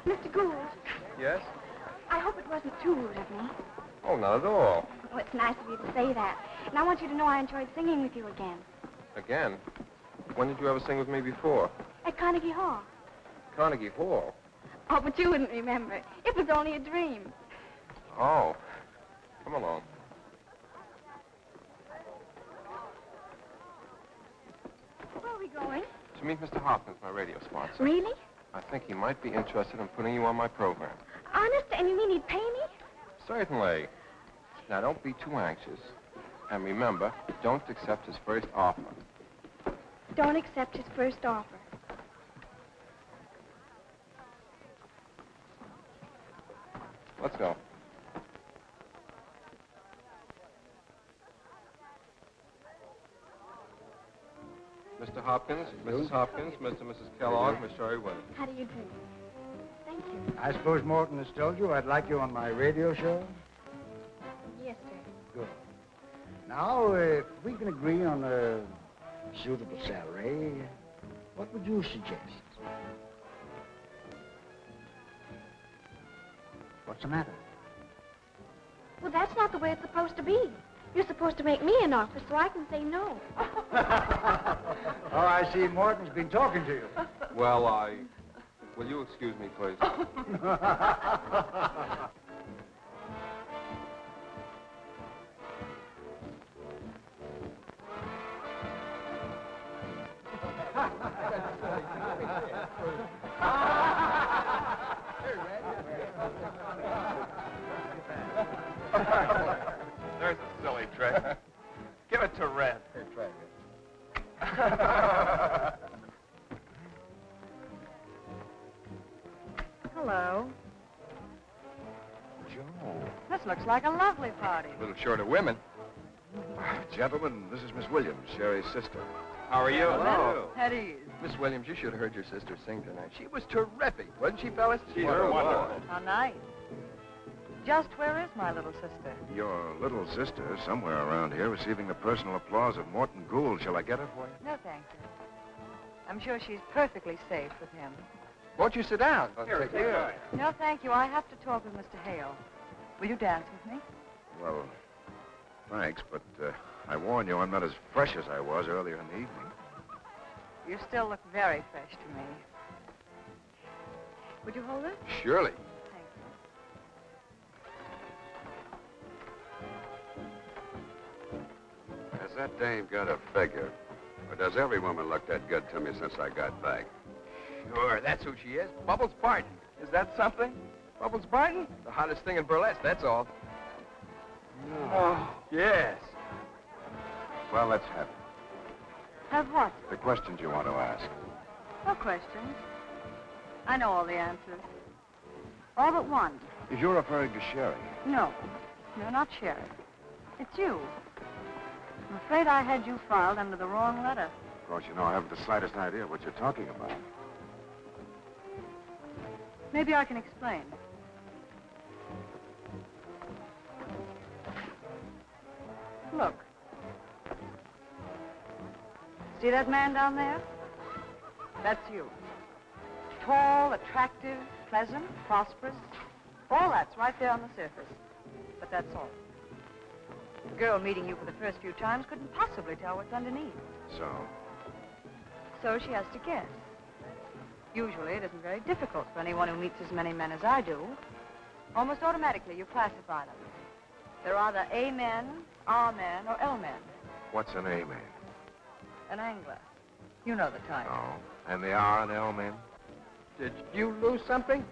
Mr. Gould, Yes? I hope it wasn't too rude of me. Oh, not at all. Oh, it's nice of you to say that. And I want you to know I enjoyed singing with you again. Again? When did you ever sing with me before? At Carnegie Hall. Carnegie Hall? Oh, but you wouldn't remember. It was only a dream. Oh. Come along. Where are we going? To meet Mr. Hopkins, my radio sponsor. Really? I think he might be interested in putting you on my program. Honest? And you mean he'd pay me? Certainly. Now, don't be too anxious. And remember, don't accept his first offer. Don't accept his first offer. Let's go. Mr. Hopkins, Mrs. Hopkins, Mr. and Mrs. Kellogg, Miss Sherry Williams. How do you do? Thank you. I suppose Morton has told you I'd like you on my radio show? Yes, sir. Good. Now, if we can agree on a suitable salary, what would you suggest? What's the matter? Well, that's not the way it's supposed to be. You're supposed to make me an offer so I can say no. Oh, I see Morton's been talking to you. Well, will you excuse me, please? There's a silly trick. Give it to Red. Here, try it. Hello. Joe. This looks like a lovely party. A little short of women. Gentlemen, this is Miss Williams, Sherry's sister. How are you? Hello. At ease. Miss Williams, you should have heard your sister sing tonight. She was terrific, wasn't she, fellas? She sure was. How nice. Just where is my little sister? Your little sister is somewhere around here receiving the personal applause of Morton Gould. Shall I get her for you? No, thank you. I'm sure she's perfectly safe with him. Won't you sit down? Here, take it. No, thank you. I have to talk with Mr. Hale. Will you dance with me? Well, thanks, but I warn you, I'm not as fresh as I was earlier in the evening. You still look very fresh to me. Would you hold it? Surely. Thank you. Has that dame got a figure? Or does every woman look that good to me since I got back? Sure, that's who she is. Bubbles Barton. Is that something? Bubbles Barton? The hottest thing in burlesque, that's all. Oh, yes. Well, let's have it. Have what? The questions you want to ask. No questions. I know all the answers. All but one. If you're referring to Sherry, No. No, not Sherry. It's you. I'm afraid I had you filed under the wrong letter. of course, you know I haven't the slightest idea what you're talking about. Maybe I can explain. Look. See that man down there? That's you. Tall, attractive, pleasant, prosperous. All that's right there on the surface. But that's all. A girl meeting you for the first few times couldn't possibly tell what's underneath. So? So she has to guess. Usually it isn't very difficult for anyone who meets as many men as I do. Almost automatically you classify them. They're either A men, R men, or L men. What's an A man? An angler. You know the type. Oh. And the R and L men? Did you lose something?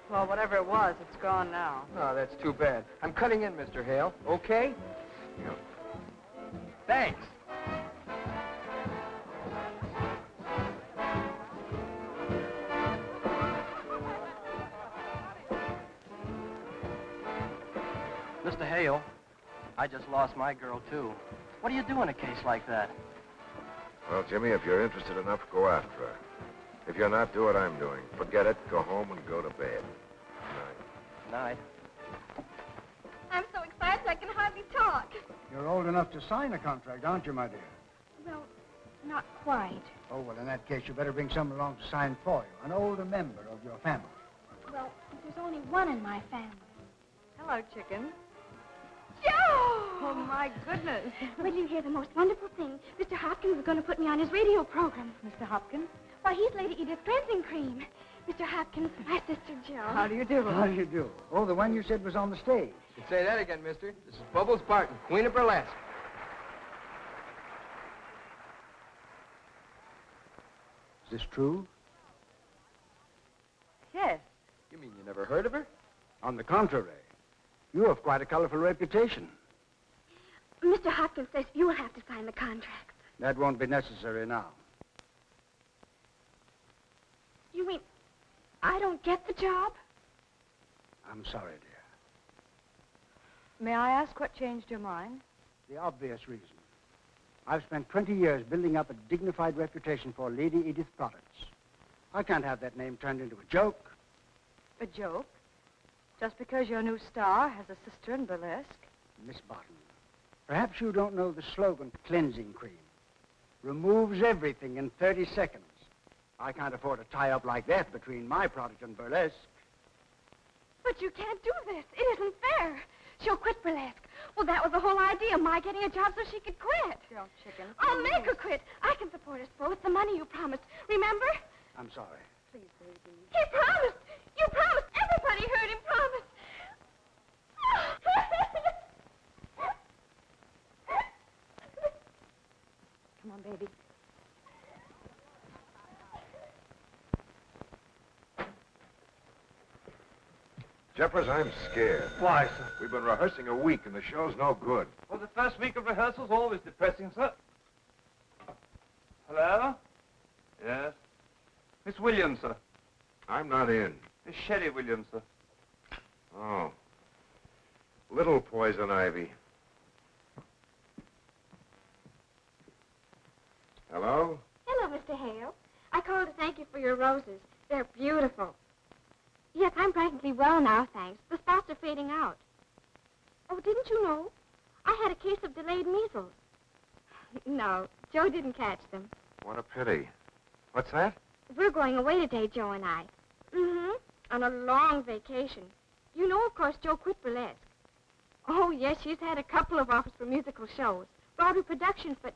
Well, whatever it was, it's gone now. Oh, that's too bad. I'm cutting in, Mr. Hale. Okay? Yep. Thanks. Mr. Hale, I just lost my girl, too. What do you do in a case like that? Well, Jimmy, if you're interested enough, go after her. If you're not, do what I'm doing. Forget it, go home and go to bed. Night. I'm so excited I can hardly talk. You're old enough to sign a contract, aren't you, my dear? Well, not quite. Oh, well, in that case, you better bring someone along to sign for you, an older member of your family. Well, there's only one in my family. Hello, chicken. Joe! Oh, my goodness. Will you hear the most wonderful thing? Mr. Hopkins is going to put me on his radio program. Mr. Hopkins? Why, he's Lady Edith Cleansing Cream. Mr. Hopkins, my sister Joe. How do you do? How do you do? Oh, the one you said was on the stage. Say that again, mister. This is Bubbles Barton, Queen of Burlesque. Is this true? Yes. You mean you never heard of her? On the contrary, you have quite a colorful reputation. Mr. Hopkins says you will have to sign the contract. That won't be necessary now. You mean I don't get the job? I'm sorry, dear. May I ask what changed your mind? The obvious reason. I've spent 20 years building up a dignified reputation for Lady Edith products. I can't have that name turned into a joke. A joke? Just because your new star has a sister in burlesque? Miss Barton, perhaps you don't know the slogan, cleansing cream. Removes everything in 30 seconds. I can't afford a tie-up like that between my product and burlesque. But you can't do this. It isn't fair. She'll quit burlesque. Well, that was the whole idea, my getting a job so she could quit. Girl, chicken. I'll make her quit. I can support us both. The money you promised. Remember? I'm sorry. Please, baby. He promised. You promised. Everybody heard him promise. Come on, baby. Jeffers, I'm scared. Why, sir? We've been rehearsing a week, and the show's no good. Well, the first week of rehearsal's always depressing, sir. Hello? Yes? Miss Williams, sir. I'm not in. Miss Sherry Williams, sir. Oh. Little poison ivy. Hello? Hello, Mr. Hale. I called to thank you for your roses. They're beautiful. Yes, I'm practically well now, thanks. The spots are fading out. Oh, didn't you know? I had a case of delayed measles. No, Joe didn't catch them. What a pity. What's that? We're going away today, Joe and I. Mm-hmm. On a long vacation. You know, of course, Joe quit burlesque. Oh, yes, she's had a couple of offers for musical shows. Broadway productions, but...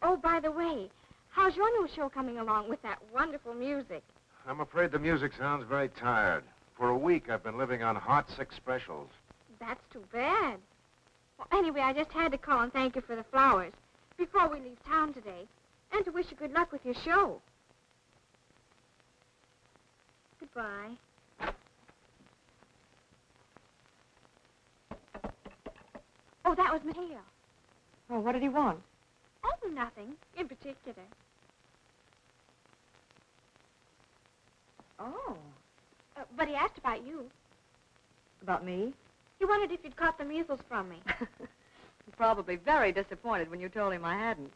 Oh, by the way, how's your new show coming along with that wonderful music? I'm afraid the music sounds very tired. For a week, I've been living on hot 6 specials. That's too bad. Well, anyway, I just had to call and thank you for the flowers before we leave town today, and to wish you good luck with your show. Goodbye. Oh, that was Mateo. Oh, what did he want? Oh, nothing in particular. Oh. But he asked about you. About me? He wondered if you'd caught the measles from me. He's probably very disappointed when you told him I hadn't.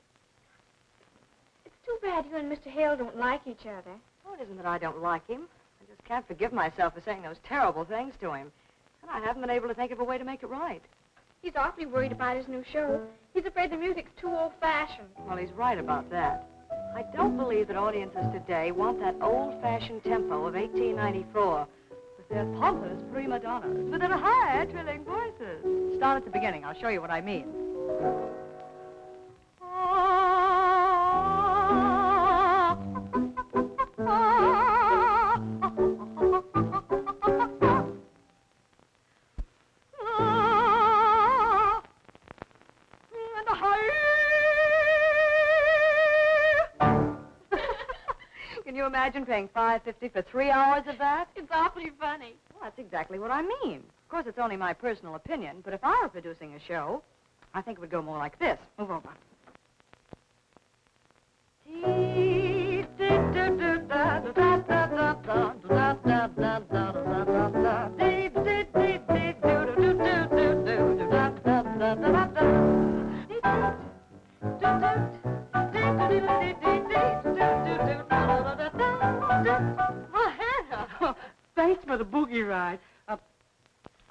It's too bad you and Mr. Hale don't like each other. Oh, it isn't that I don't like him. I just can't forgive myself for saying those terrible things to him. And I haven't been able to think of a way to make it right. He's awfully worried about his new show. He's afraid the music's too old-fashioned. Well, he's right about that. I don't believe that audiences today want that old-fashioned tempo of 1894 with their pompous prima donnas, with their high, trilling voices. Start at the beginning. I'll show you what I mean. Can you imagine paying $5.50 for 3 hours of that? It's awfully funny. Well, that's exactly what I mean. Of course, it's only my personal opinion, but if I were producing a show, I think it would go more like this. Move over. Thanks for the boogie ride.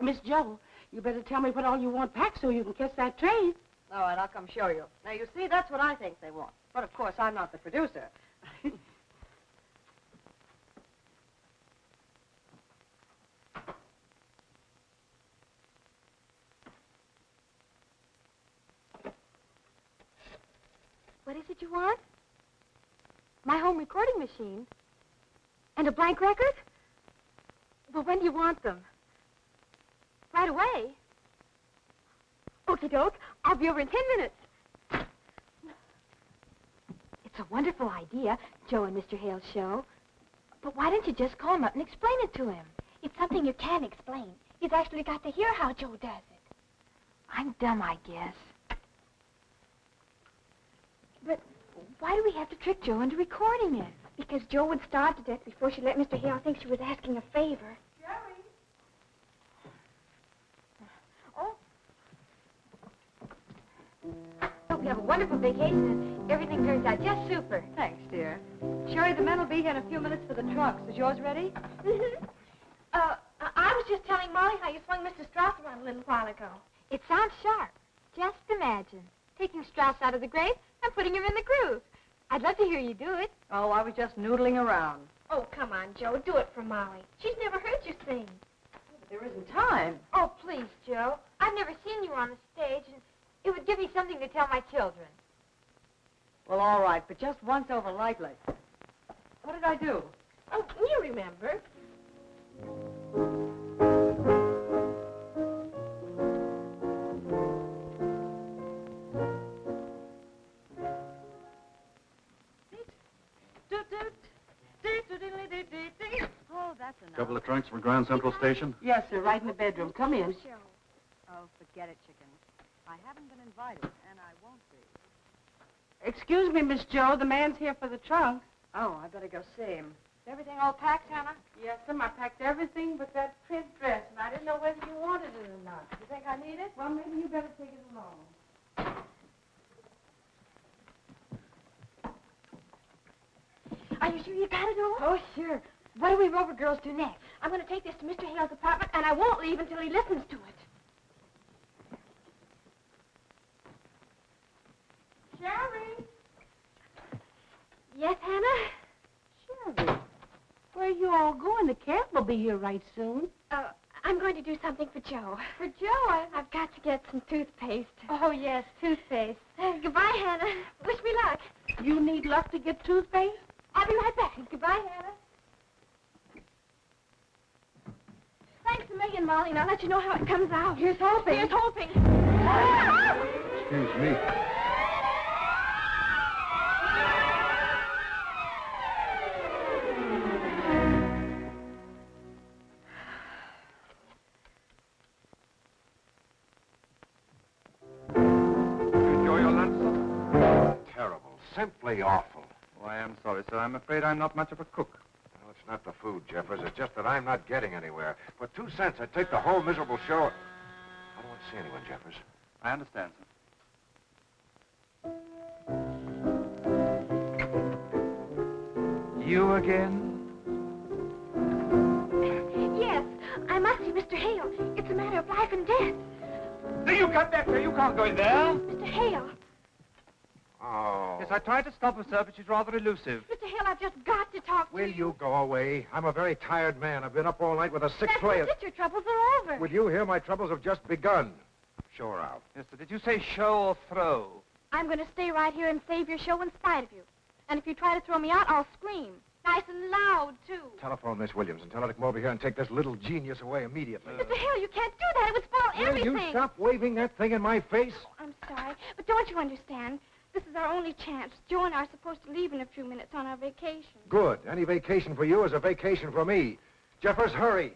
Miss Joe, you better tell me what all you want packed so you can catch that train. All right, I'll come show you. Now, you see, that's what I think they want. But, of course, I'm not the producer. What is it you want? My home recording machine. And a blank record? Well, when do you want them? Right away. Okie doke. I'll be over in 10 minutes. It's a wonderful idea, Joe and Mr. Hale's show. But why don't you just call him up and explain it to him? It's something you can't explain. He's actually got to hear how Joe does it. I'm dumb, I guess. But why do we have to trick Joe into recording it? Because Joe would starve to death before she let Mr. Hale think she was asking a favor. Hope you have a wonderful vacation and everything turns out just super. Thanks, dear. Sherry, the men will be here in a few minutes for the trunks. Is yours ready? Mm-hmm. I was just telling Molly how you swung Mr. Strauss around a little while ago. It sounds sharp. Just imagine taking Strauss out of the grave and putting him in the groove. I'd love to hear you do it. Oh, I was just noodling around. Oh, come on, Joe. Do it for Molly. She's never heard you sing. But there isn't time. Oh, please, Joe. I've never seen you on the stage, and it would give me something to tell my children. Well, all right, but just once over lightly. What did I do? Oh, you remember. Oh, that's enough. Couple of trunks from Grand Central Station? Yes, sir, right in the bedroom. Come in. Oh, forget it, chicken. I haven't been invited, and I won't be. Excuse me, Miss Joe. The man's here for the trunk. Oh, I better go see him. Is everything all packed, Hannah? Yes, sir. I packed everything but that print dress, and I didn't know whether you wanted it or not. You think I need it? Well, maybe you better take it along. Are you sure you got it all? Oh, sure. What do we Rover girls do next? I'm going to take this to Mr. Hale's apartment, and I won't leave until he listens to it. Sherry! Yes, Hannah? Sherry, where are you all going? The cab will be here right soon. I'm going to do something for Joe. For Joe? I've got to get some toothpaste. Oh, yes, toothpaste. Goodbye, Hannah. Wish me luck. You need luck to get toothpaste? I'll be right back. Goodbye, Hannah. Thanks a million, Molly, and I'll let you know how it comes out. Here's hoping. Here's hoping. Excuse me. Enjoy your lunch, sir? Terrible. Simply awful. Oh, I am sorry, sir. I'm afraid I'm not much of a cook. No, it's not the food, Jeffers. It's just that I'm not getting anywhere. For 2 cents, I'd take the whole miserable show. I don't want to see anyone, Jeffers. I understand, sir. You again? Yes, I must see Mr. Hale. It's a matter of life and death. You come back here. You can't go in there. Mr. Hale. Oh. Yes, I tried to stop her, sir, but she's rather elusive. Mr. Hale, I've just got to talk to Will you. you go away? I'm a very tired man. I've been up all night with a sick player. That's it. Your troubles are over. With you here, my troubles have just begun. Show her out. Yes, sir. Did you say show or throw? I'm going to stay right here and save your show in spite of you. And if you try to throw me out, I'll scream. Nice and loud, too. Telephone Miss Williams and tell her to come over here and take this little genius away immediately. Mr. Hale, you can't do that. It would spoil everything. Will you stop waving that thing in my face? Oh, I'm sorry, but don't you understand? This is our only chance. Joe and I are supposed to leave in a few minutes on our vacation. Good. Any vacation for you is a vacation for me. Jeffers, hurry.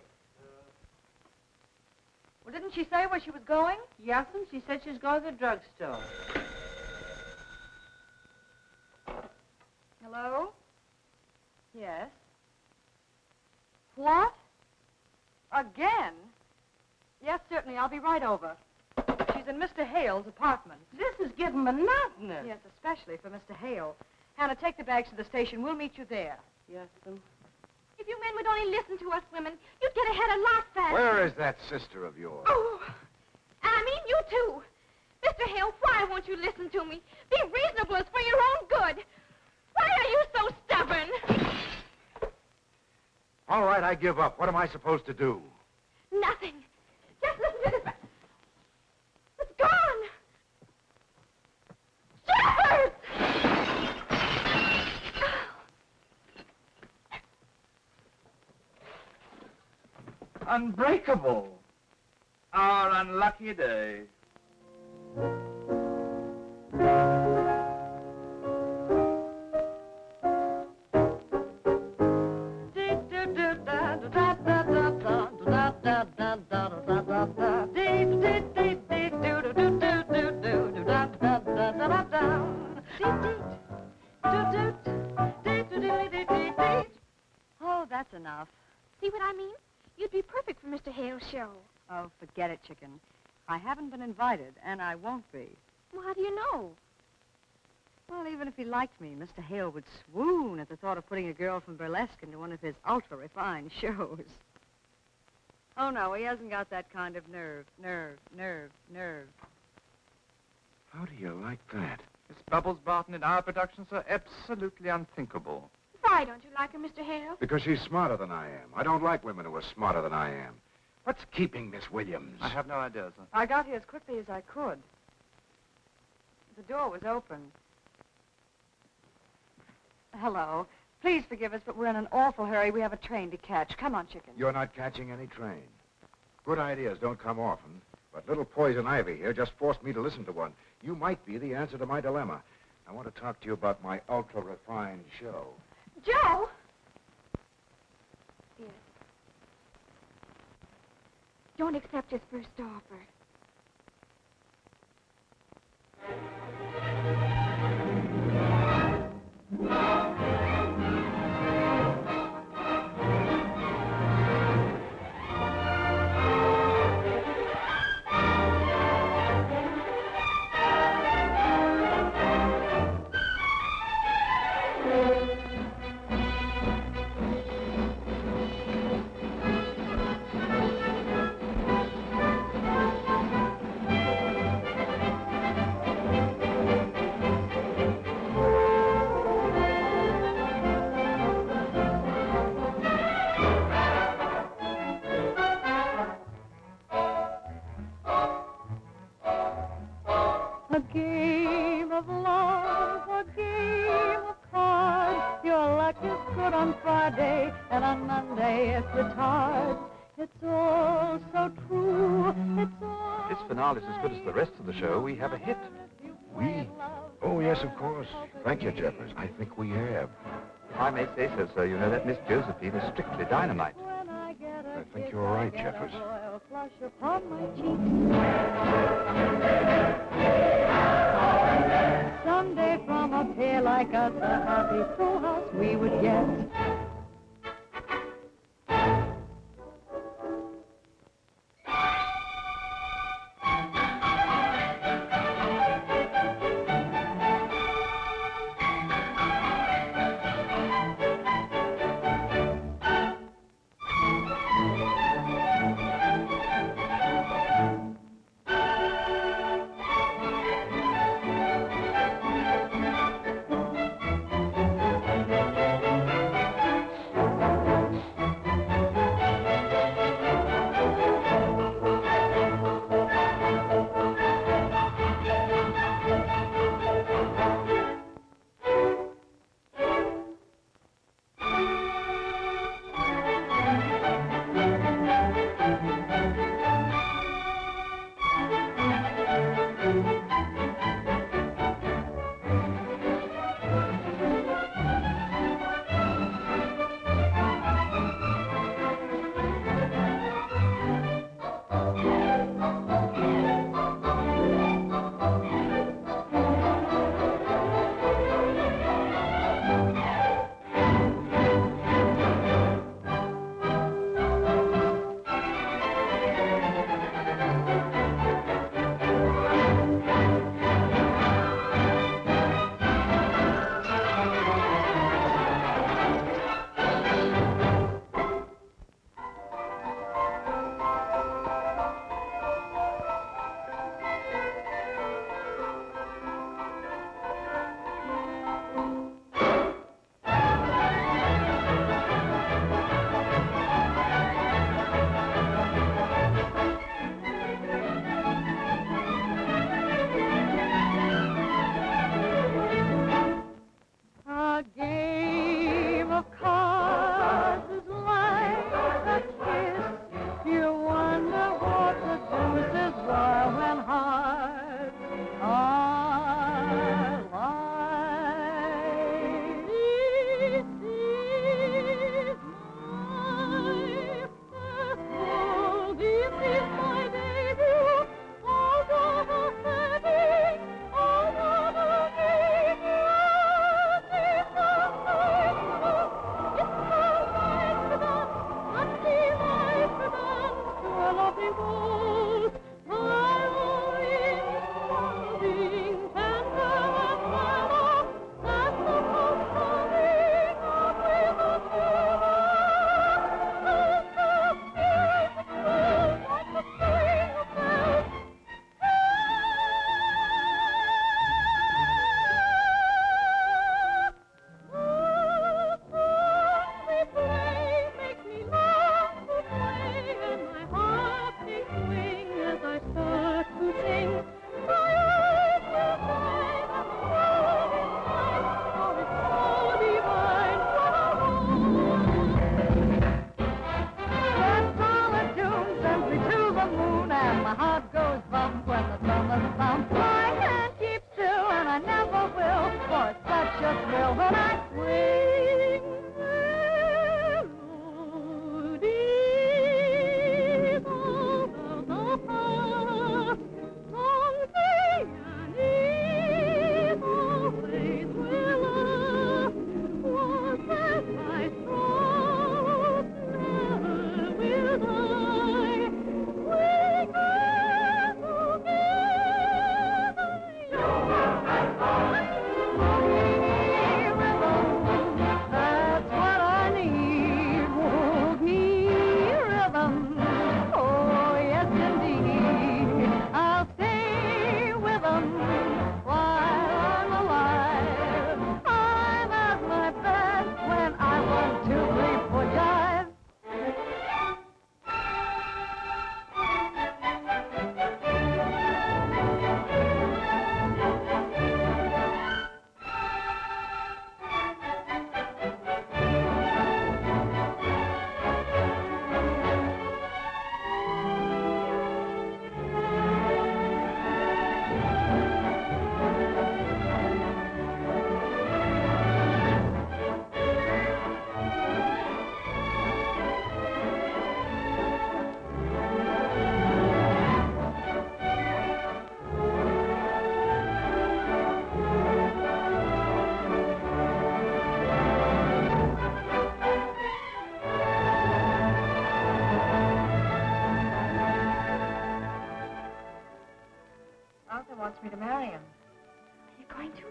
Well, didn't she say where she was going? Yes, and she said she's going to the drugstore. Hello? Yes. What? Again? Yes, certainly. I'll be right over. She's in Mr. Hale's apartment. This is getting monotonous. Yes, especially for Mr. Hale. Hannah, take the bags to the station. We'll meet you there. Yes, sir. If you men would only listen to us women, you'd get ahead a lot faster. Where is that sister of yours? Oh, and I mean you too. Mr. Hale, why won't you listen to me? Be reasonable. It's for your own good. Why are you so stubborn? All right, I give up. What am I supposed to do? Nothing. Just listen to this. It's gone. Jeffers! Unbreakable. Our unlucky day. Ding, little show? Oh, forget it, chicken. I haven't been invited, and I won't be. Well, how do you know? Well, even if he liked me, Mr. Hale would swoon at the thought of putting a girl from burlesque into one of his ultra-refined shows. Oh, no, he hasn't got that kind of nerve. How do you like that? Miss Bubbles Barton in our productions are absolutely unthinkable. Why don't you like her, Mr. Hale? Because she's smarter than I am. I don't like women who are smarter than I am. What's keeping Miss Williams? I have no idea, sir. I got here as quickly as I could. The door was open. Hello. Please forgive us, but we're in an awful hurry. We have a train to catch. Come on, chicken. You're not catching any train. Good ideas don't come often, but little Poison Ivy here just forced me to listen to one. You might be the answer to my dilemma. I want to talk to you about my ultra-refined show. Joe! Yes. Don't accept his first offer. A game of love, a game of cards. Your luck is good on Friday, and on Monday it's retard. It's all so true, it's all... This finale is as good as the rest of the show. We have a hit. We? Oh, yes, of course. Thank you, Jeffers. I think we have. If I may say so, sir, you know that Miss Josephine is strictly dynamite. I think you're right, Jeffers. Flush upon my cheek. Someday from a pair like us, a happy full house we would get. earthbound. I can't keep still, and I never will, for it's such a thrill when I swing melodies over the past. Someday an evil ways will was that my throat never will die. We go together, you and I. That's what I need. Hold me, rhythm. Oh, yes, indeed. I'll stay with 'em while I'm alive. I'm at my best when I 1, 2, 3, 4 jive. Arthur wants me to marry him. Are you going to?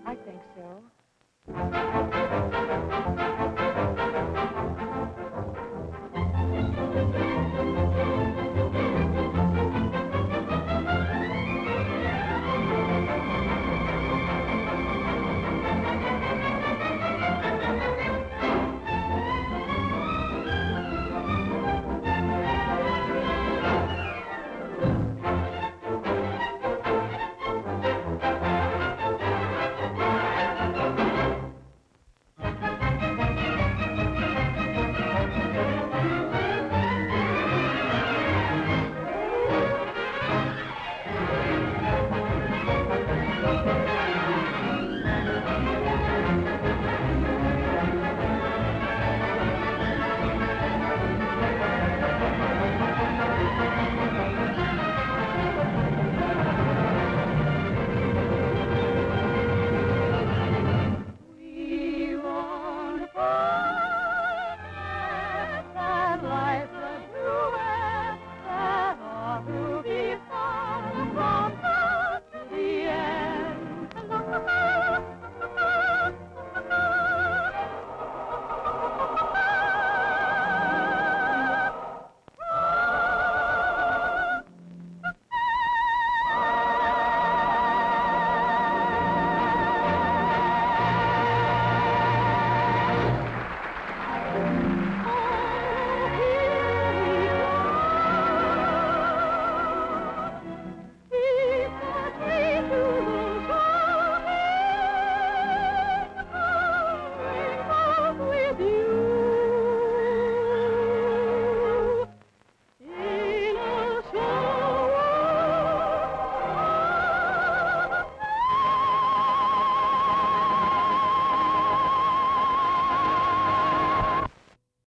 I think so.